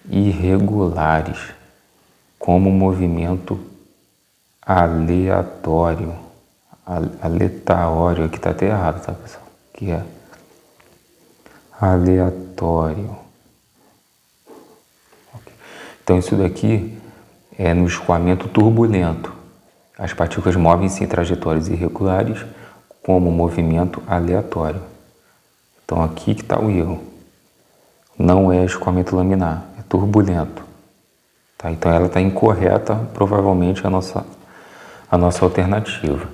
irregulares, como movimento aleatório. Aleatório, aqui está até errado, tá, pessoal? Que é aleatório. Okay. Então, isso daqui é no escoamento turbulento. As partículas movem-se em trajetórias irregulares, como movimento aleatório. Então, aqui que está o erro. Não é escoamento laminar, é turbulento. Tá? Então, ela está incorreta, provavelmente, a nossa alternativa.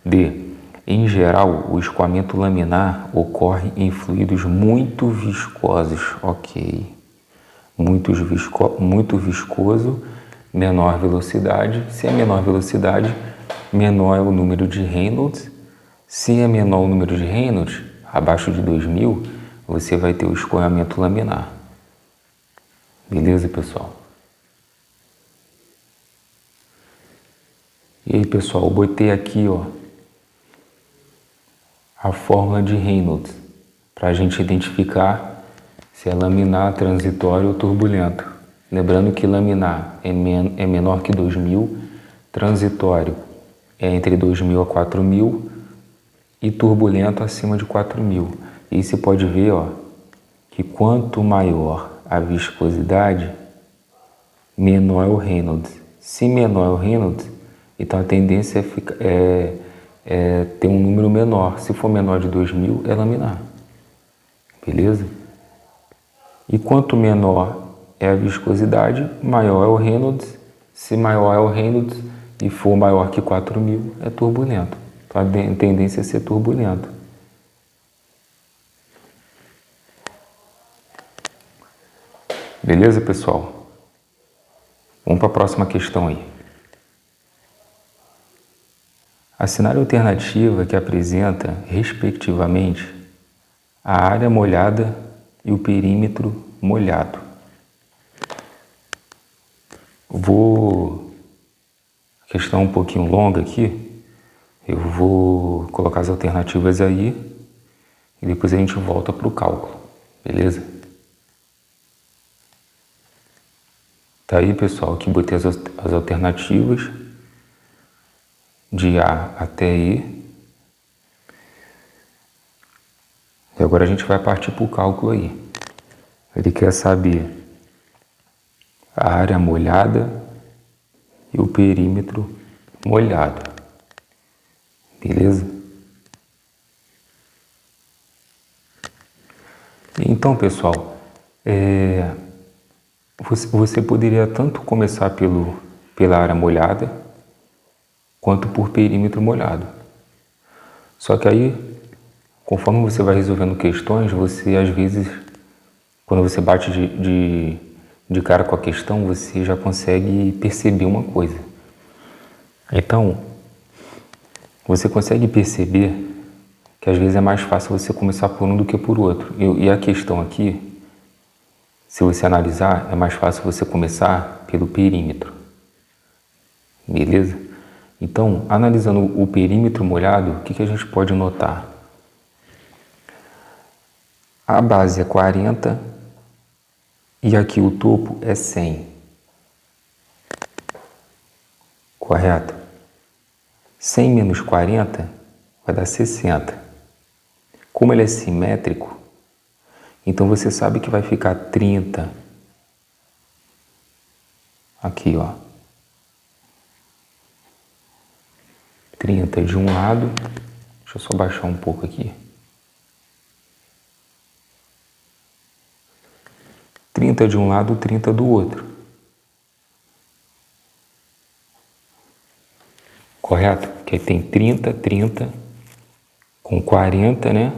D. Em geral, o escoamento laminar ocorre em fluidos muito viscosos. Ok. Muito viscoso, menor velocidade. Se é menor velocidade, menor é o número de Reynolds. Se é menor o número de Reynolds, abaixo de 2000, você vai ter o escoamento laminar. Beleza, pessoal? E aí, pessoal, eu botei aqui, ó, a fórmula de Reynolds, para a gente identificar se é laminar, transitório ou turbulento. Lembrando que laminar é menor que 2000, transitório é entre 2000 a 4000 e turbulento acima de 4000. E você pode ver, ó, que quanto maior a viscosidade, menor é o Reynolds. Se menor é o Reynolds, então a tendência é ter um número menor. Se for menor de 2000, é laminar. Beleza? E quanto menor é a viscosidade, maior é o Reynolds. Se maior é o Reynolds e for maior que 4000, é turbulento. Então a tendência é ser turbulento. Beleza, pessoal? Vamos para a próxima questão aí. A cenário alternativa que apresenta, respectivamente, a área molhada e o perímetro molhado. A questão é um pouquinho longa aqui. Eu vou colocar as alternativas aí e depois a gente volta para o cálculo. Beleza? Tá aí, pessoal, aqui botei as alternativas de A até E. E agora a gente vai partir para o cálculo aí. Ele quer saber a área molhada e o perímetro molhado. Beleza? Então, pessoal, você poderia tanto começar pela área molhada quanto por perímetro molhado. Só que aí, conforme você vai resolvendo questões, você às vezes, quando você bate de cara com a questão, você já consegue perceber uma coisa. Então, você consegue perceber que às vezes é mais fácil você começar por um do que por outro. E a questão aqui, se você analisar, é mais fácil você começar pelo perímetro. Beleza? Então, analisando o perímetro molhado, o que a gente pode notar? A base é 40 e aqui o topo é 100. Correto? 100 menos 40 vai dar 60. Como ele é simétrico, então você sabe que vai ficar 30. Aqui, ó. 30 de um lado. Deixa eu só baixar um pouco aqui. 30 de um lado, 30 do outro. Correto? Porque aí tem 30, 30 com 40, né?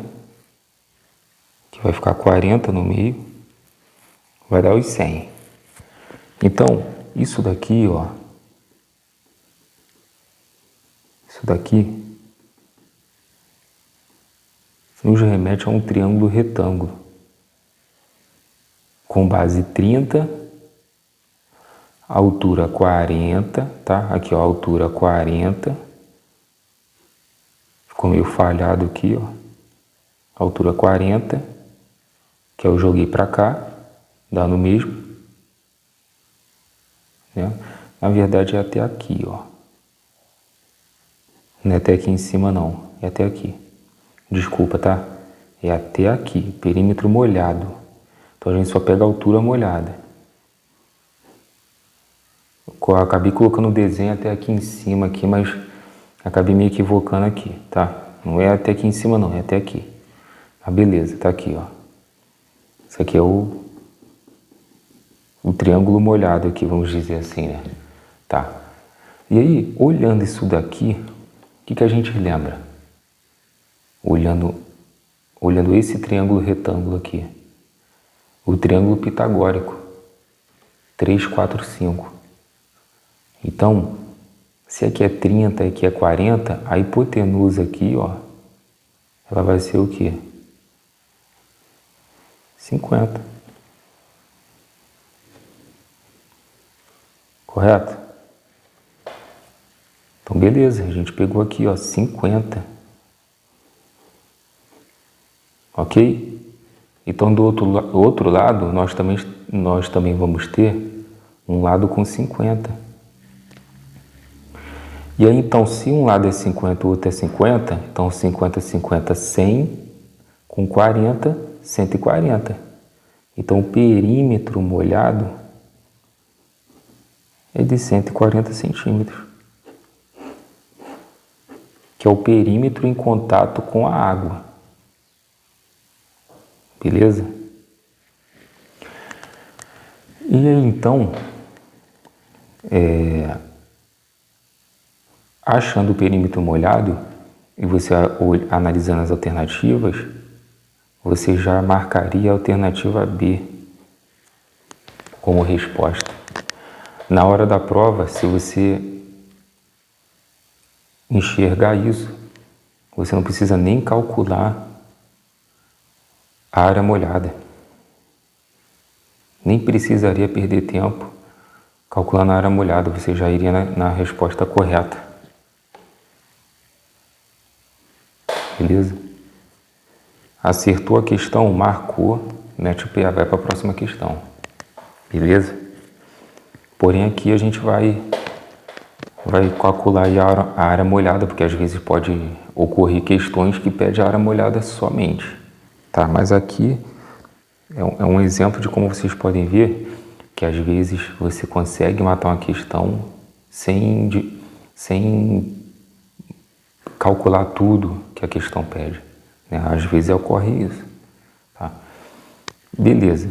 Que vai ficar 40 no meio. Vai dar os 100. Então, isso daqui, ó. Isso daqui nos remete a um triângulo retângulo. Com base 30, altura 40, tá? Aqui, ó, altura 40. Ficou meio falhado aqui, ó. Altura 40, que eu joguei para cá, dá no mesmo. Né? Na verdade é até aqui, ó. Não é até aqui em cima não, é até aqui. Desculpa, tá? É até aqui, perímetro molhado. Então a gente só pega a altura molhada. Eu acabei colocando o desenho até aqui em cima, aqui, mas acabei me equivocando aqui, tá? Não é até aqui em cima não, é até aqui. Ah, beleza, tá aqui, ó. Isso aqui é o triângulo molhado aqui, vamos dizer assim, né? Tá. E aí, olhando isso daqui, o que a gente lembra? Olhando esse triângulo retângulo aqui. O triângulo pitagórico. 3, 4, 5. Então, Se aqui é 30 e aqui é 40, a hipotenusa aqui, ó, ela vai ser o quê? 50. Correto? Então, beleza, a gente pegou aqui, ó, 50. Ok? Então, do outro lado, nós também vamos ter um lado com 50. E aí, então, se um lado é 50 e o outro é 50, então 50, 50, 100, com 40, 140. Então, o perímetro molhado é de 140 centímetros, que é o perímetro em contato com a água. Beleza? E aí, então, achando o perímetro molhado e você analisando as alternativas, você já marcaria a alternativa B como resposta. Na hora da prova, se você enxergar isso, você não precisa nem calcular a área molhada. Nem precisaria perder tempo calculando a área molhada, você já iria na resposta correta. Beleza? Acertou a questão, marcou, mete o PA, vai para a próxima questão. Beleza? Porém, aqui a gente vai calcular aí a área molhada, porque às vezes pode ocorrer questões que pedem a área molhada somente. Tá, mas aqui é um exemplo de como vocês podem ver que às vezes você consegue matar uma questão sem calcular tudo que a questão pede, né? Às vezes ocorre isso. Tá? Beleza.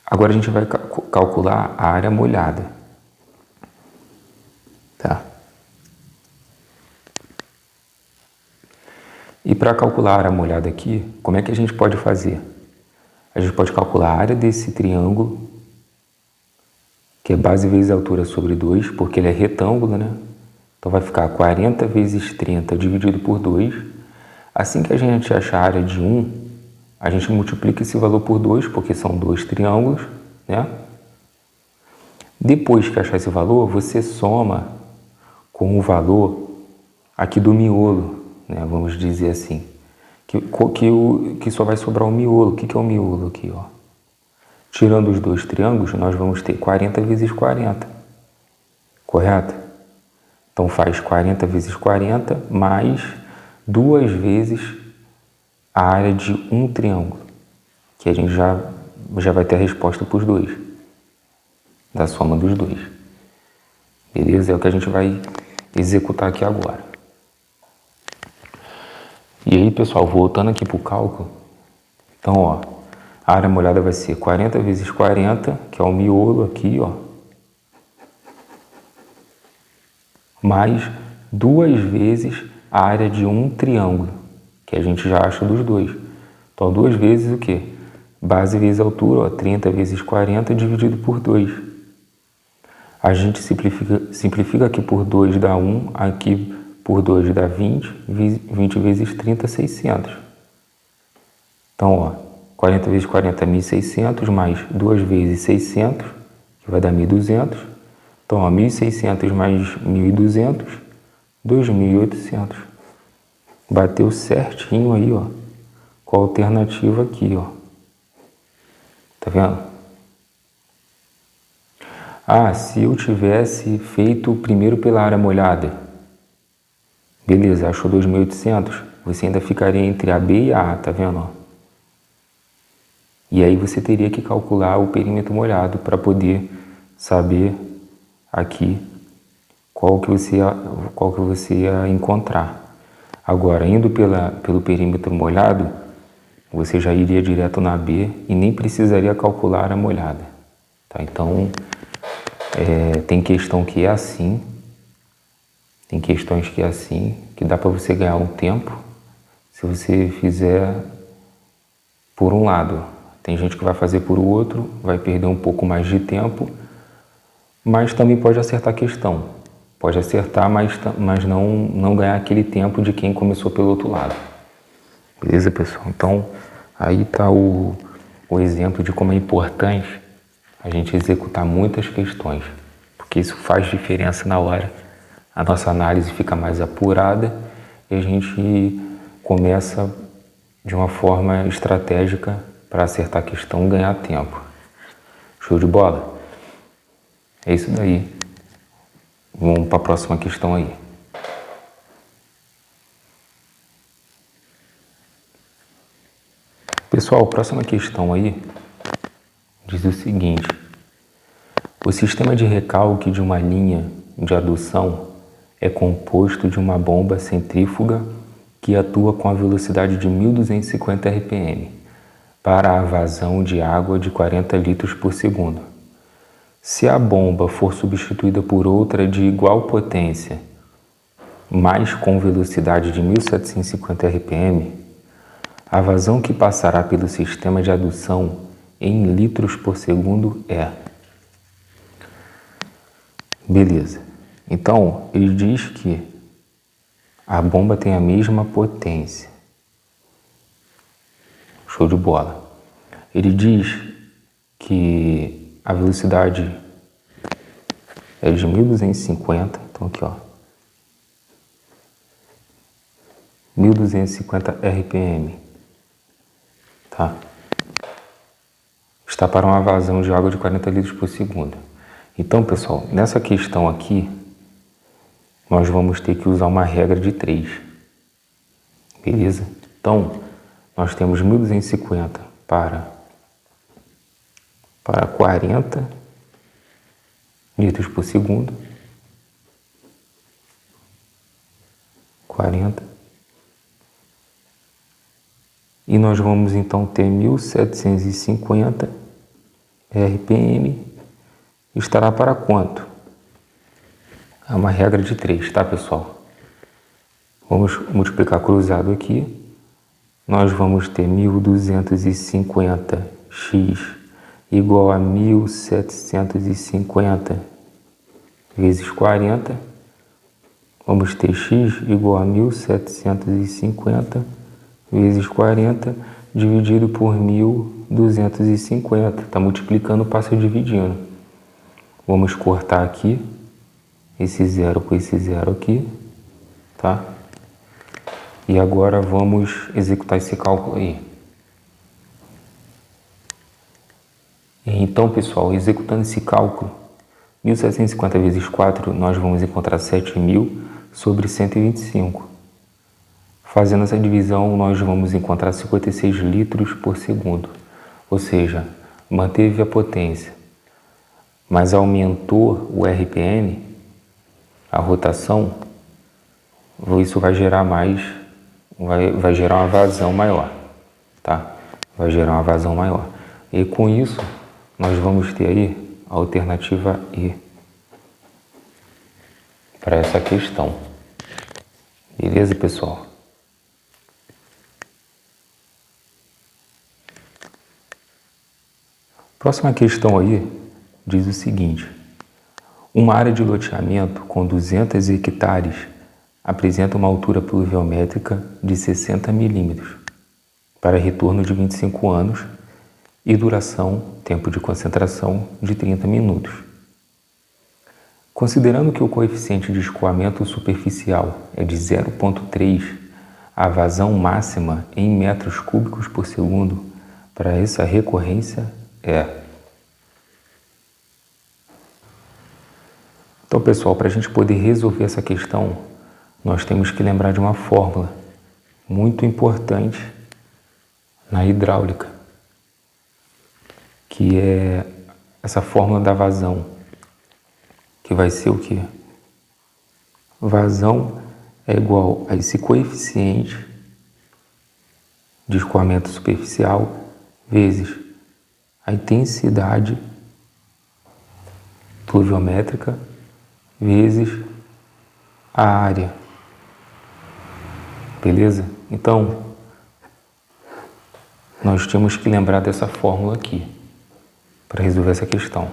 Agora a gente vai calcular a área molhada. Tá? E para calcular a área molhada aqui, como é que a gente pode fazer? A gente pode calcular a área desse triângulo, que é base vezes altura sobre 2, porque ele é retângulo, né? Então vai ficar 40 vezes 30 dividido por 2. Assim que a gente achar a área de 1, a gente multiplica esse valor por 2, porque são dois triângulos, né? Depois que achar esse valor, você soma com o valor aqui do miolo, né? Vamos dizer assim, que só vai sobrar o miolo. O que é o miolo aqui, ó? Tirando os dois triângulos, nós vamos ter 40 vezes 40, correto? Então faz 40 vezes 40 mais 2 vezes a área de um triângulo, que a gente já vai ter a resposta para os dois, da soma dos dois. Beleza? É o que a gente vai executar aqui agora. E aí, pessoal, voltando aqui para o cálculo, então, ó, a área molhada vai ser 40 vezes 40, que é o miolo aqui, ó, mais 2 vezes a área de um triângulo, que a gente já acha dos dois. Então, 2 vezes o quê? Base vezes altura, ó, 30 vezes 40 dividido por 2. A gente simplifica aqui por 2 dá 1, aqui por 2 dá 20, 20 vezes 30, 600. Então, ó, 40 vezes 40 é 1.600, mais 2 vezes 600, que vai dar 1.200. Então, ó, 1.600 mais 1.200, 2.800. Bateu certinho aí, ó, com a alternativa aqui, ó. Tá vendo? Ah, se eu tivesse feito primeiro pela área molhada, beleza, achou 2.800, você ainda ficaria entre a B e a A, tá vendo, ó? E aí você teria que calcular o perímetro molhado para poder saber aqui qual que você ia encontrar. Agora, indo pelo perímetro molhado, você já iria direto na B e nem precisaria calcular a área molhada. Tá? Então, tem questão que é assim, tem questões que é assim, que dá para você ganhar um tempo se você fizer por um lado. Tem gente que vai fazer por outro, vai perder um pouco mais de tempo, mas também pode acertar a questão. Pode acertar, mas não ganhar aquele tempo de quem começou pelo outro lado. Beleza, pessoal? Então, aí está o exemplo de como é importante a gente executar muitas questões, porque isso faz diferença na hora. A nossa análise fica mais apurada e a gente começa de uma forma estratégica para acertar a questão e ganhar tempo. Show de bola? É isso daí. Vamos para a próxima questão aí. Pessoal, a próxima questão aí diz o seguinte: o sistema de recalque de uma linha de adução é composto de uma bomba centrífuga que atua com a velocidade de 1.250 RPM para a vazão de água de 40 litros por segundo. Se a bomba for substituída por outra de igual potência, mas com velocidade de 1.750 RPM, a vazão que passará pelo sistema de adução em litros por segundo é... Beleza. Então, ele diz que a bomba tem a mesma potência. Show de bola. Ele diz que a velocidade é de 1.250. Então, aqui, ó. 1.250 RPM. Tá? Está para uma vazão de água de 40 litros por segundo. Então, pessoal, nessa questão aqui, nós vamos ter que usar uma regra de 3. Beleza? Então, nós temos 1.250 para 40 litros por segundo. 40. E nós vamos então ter 1.750 RPM. Estará para quanto? É uma regra de 3, tá, pessoal? Vamos multiplicar cruzado aqui. Nós vamos ter 1.250x igual a 1.750 vezes 40. Vamos ter x igual a 1.750 vezes 40 dividido por 1.250. Está multiplicando, passa dividindo. Vamos cortar aqui esse zero com esse zero aqui, tá? E agora vamos executar esse cálculo aí. Então, pessoal, executando esse cálculo, 1.750 vezes 4, nós vamos encontrar 7.000 sobre 125. Fazendo essa divisão, nós vamos encontrar 56 litros por segundo. Ou seja, manteve a potência, mas aumentou o RPM, a rotação, isso vai gerar vai gerar uma vazão maior, tá? Vai gerar uma vazão maior. E com isso, nós vamos ter aí a alternativa E para essa questão. Beleza, pessoal? Próxima questão aí diz o seguinte: uma área de loteamento com 200 hectares apresenta uma altura pluviométrica de 60 milímetros para retorno de 25 anos e duração, tempo de concentração, de 30 minutos. Considerando que o coeficiente de escoamento superficial é de 0,3, a vazão máxima em metros cúbicos por segundo para essa recorrência é... Então, pessoal, para a gente poder resolver essa questão, nós temos que lembrar de uma fórmula muito importante na hidráulica, que é essa fórmula da vazão, que vai ser o quê? Vazão é igual a esse coeficiente de escoamento superficial vezes a intensidade pluviométrica vezes a área. Beleza? Então, nós temos que lembrar dessa fórmula aqui para resolver essa questão.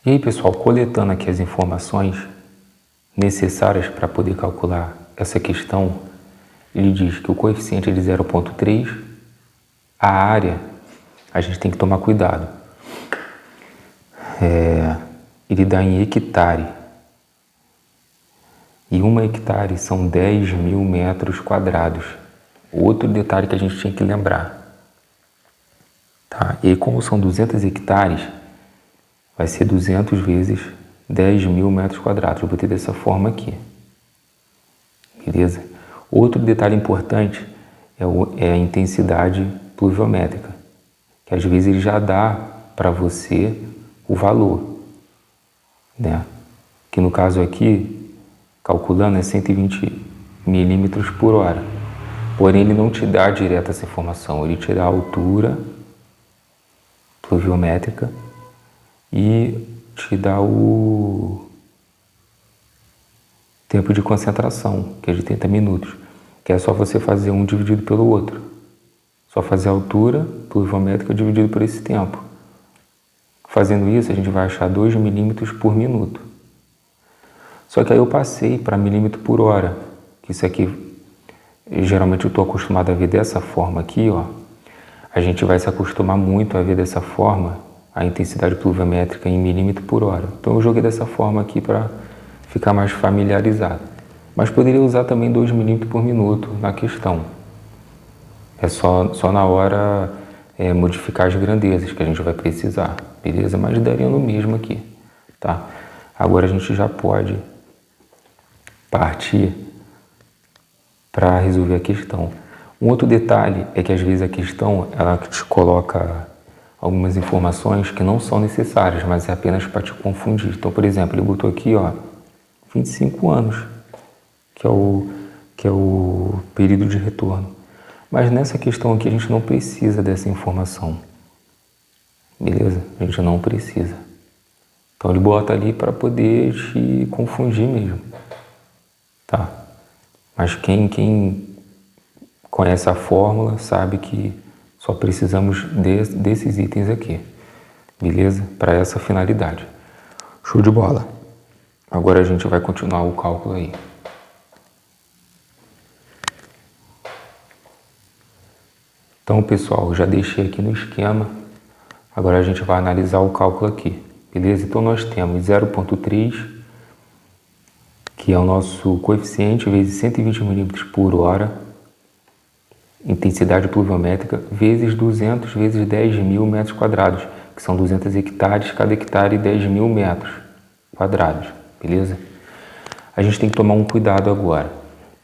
E aí, pessoal, coletando aqui as informações necessárias para poder calcular essa questão, ele diz que o coeficiente é de 0,3, a área, a gente tem que tomar cuidado. Ele dá em hectare. E 1 hectare são 10.000 metros quadrados. Outro detalhe que a gente tinha que lembrar. Tá? E aí, como são 200 hectares, vai ser 200 vezes 10.000 metros quadrados. Eu botei dessa forma aqui. Beleza? Outro detalhe importante é a intensidade pluviométrica, que às vezes ele já dá para você o valor, né? Que no caso aqui, calculando, é 120 milímetros por hora. Porém, ele não te dá direto essa informação, ele te dá a altura pluviométrica e te dá o tempo de concentração, que é de 30 minutos, que é só você fazer um dividido pelo outro. Só fazer a altura pluviométrica dividido por esse tempo. Fazendo isso, a gente vai achar 2 milímetros por minuto. Só que aí eu passei para milímetro por hora, que isso aqui, geralmente eu estou acostumado a ver dessa forma aqui, ó. A gente vai se acostumar muito a ver dessa forma a intensidade pluviométrica em milímetro por hora. Então eu joguei dessa forma aqui para ficar mais familiarizado. Mas poderia usar também 2 milímetros por minuto na questão. É só na hora modificar as grandezas que a gente vai precisar, beleza? Mas daria no mesmo aqui, tá? Agora a gente já pode partir para resolver a questão. Um outro detalhe é que às vezes a questão ela te coloca algumas informações que não são necessárias, mas é apenas para te confundir. Então, por exemplo, ele botou aqui, ó, 25 anos, que é o período de retorno. Mas nessa questão aqui a gente não precisa dessa informação, beleza? A gente não precisa. Então ele bota ali para poder te confundir mesmo, tá? Mas quem conhece a fórmula sabe que só precisamos desses itens aqui, beleza? Para essa finalidade. Show de bola. Agora a gente vai continuar o cálculo aí. Então, pessoal, já deixei aqui no esquema. Agora a gente vai analisar o cálculo aqui, beleza? Então nós temos 0,3, que é o nosso coeficiente, vezes 120 milímetros por hora, intensidade pluviométrica, vezes 200 vezes 10.000 metros quadrados, que são 200 hectares, cada hectare 10.000 metros quadrados, beleza? A gente tem que tomar um cuidado agora.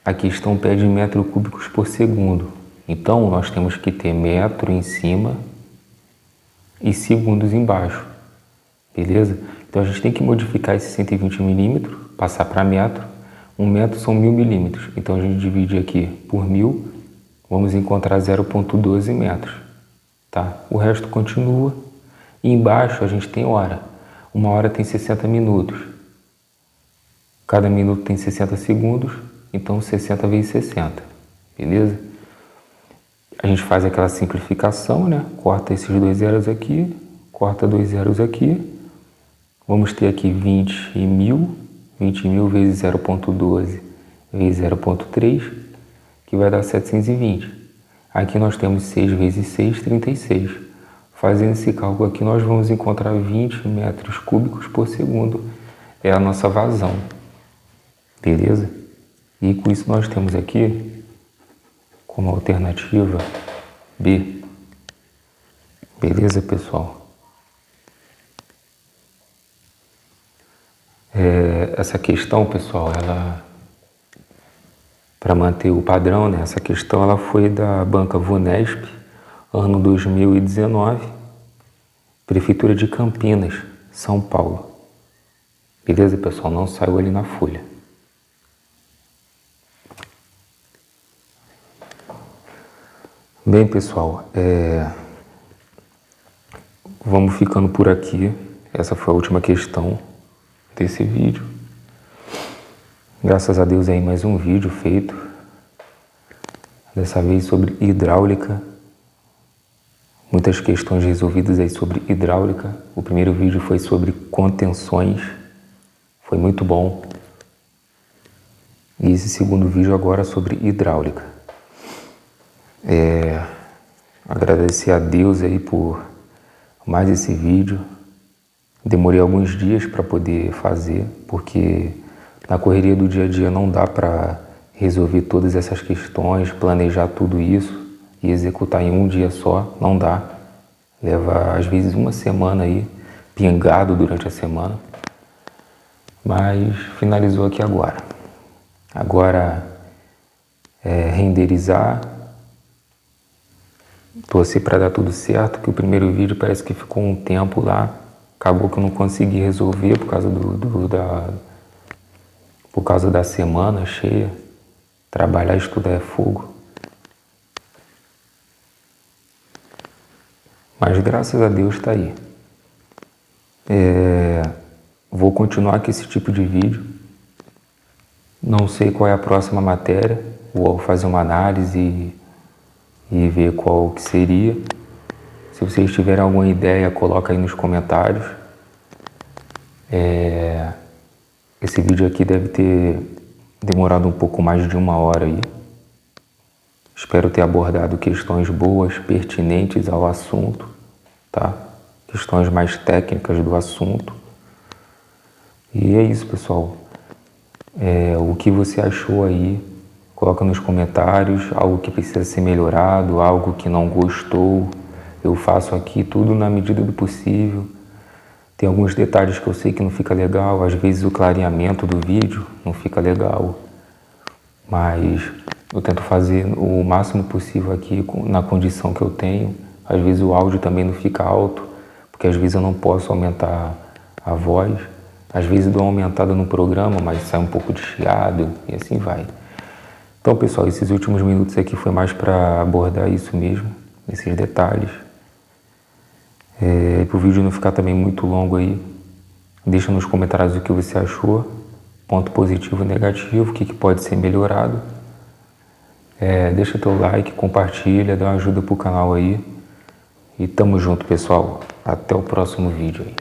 A questão pede metros cúbicos por segundo. Então, nós temos que ter metro em cima e segundos embaixo, beleza? Então, a gente tem que modificar esse 120 milímetros, passar para metro. 1 metro são 1.000 milímetros. Então, a gente divide aqui por 1.000, vamos encontrar 0,12 metros, tá? O resto continua. E embaixo a gente tem hora. 1 hora tem 60 minutos. Cada minuto tem 60 segundos, então 60 vezes 60, beleza? A gente faz aquela simplificação, né? Corta esses 2 zeros aqui, corta 2 zeros aqui. Vamos ter aqui 20.000 vezes 0,12 vezes 0,3, que vai dar 720. Aqui nós temos 6 vezes 6, 36. Fazendo esse cálculo aqui, nós vamos encontrar 20 metros cúbicos por segundo. É a nossa vazão, beleza? E com isso nós temos aqui como alternativa B. Beleza, pessoal? Essa questão, pessoal, ela, para manter o padrão, né? Essa questão ela foi da banca VUNESP, ano 2019, Prefeitura de Campinas, São Paulo. Beleza, pessoal? Não saiu ali na folha. Bem, pessoal, vamos ficando por aqui. Essa foi a última questão desse vídeo. Graças a Deus aí mais um vídeo feito. Dessa vez sobre hidráulica. Muitas questões resolvidas aí sobre hidráulica. O primeiro vídeo foi sobre contenções, foi muito bom. E esse segundo vídeo agora é sobre hidráulica. Agradecer a Deus aí por mais esse vídeo. Demorei alguns dias para poder fazer, porque na correria do dia a dia não dá para resolver todas essas questões, planejar tudo isso e executar em um dia só, não dá. Leva às vezes uma semana aí, pingado durante a semana. Mas finalizou aqui agora. Agora renderizar, torcer para dar tudo certo, que o primeiro vídeo parece que ficou um tempo lá, acabou que eu não consegui resolver por causa da semana cheia. Trabalhar e estudar é fogo. Mas graças a Deus está aí. Vou continuar com esse tipo de vídeo. Não sei qual é a próxima matéria. Vou fazer uma análise e ver qual que seria. Se vocês tiverem alguma ideia, coloca aí nos comentários. Esse vídeo aqui deve ter demorado um pouco mais de 1 hora aí. Espero ter abordado questões boas, pertinentes ao assunto, tá? Questões mais técnicas do assunto. E é isso, pessoal. O que você achou aí? Coloca nos comentários, algo que precisa ser melhorado, algo que não gostou. Eu faço aqui tudo na medida do possível. Tem alguns detalhes que eu sei que não fica legal, às vezes o clareamento do vídeo não fica legal. Mas eu tento fazer o máximo possível aqui na condição que eu tenho. Às vezes o áudio também não fica alto, porque às vezes eu não posso aumentar a voz. Às vezes eu dou uma aumentada no programa, mas sai um pouco de chiado e assim vai. Então, pessoal, esses últimos minutos aqui foi mais para abordar isso mesmo, esses detalhes. Para o vídeo não ficar também muito longo aí, deixa nos comentários o que você achou, ponto positivo e negativo, o que pode ser melhorado. Deixa teu like, compartilha, dá uma ajuda pro canal aí. E tamo junto, pessoal. Até o próximo vídeo aí.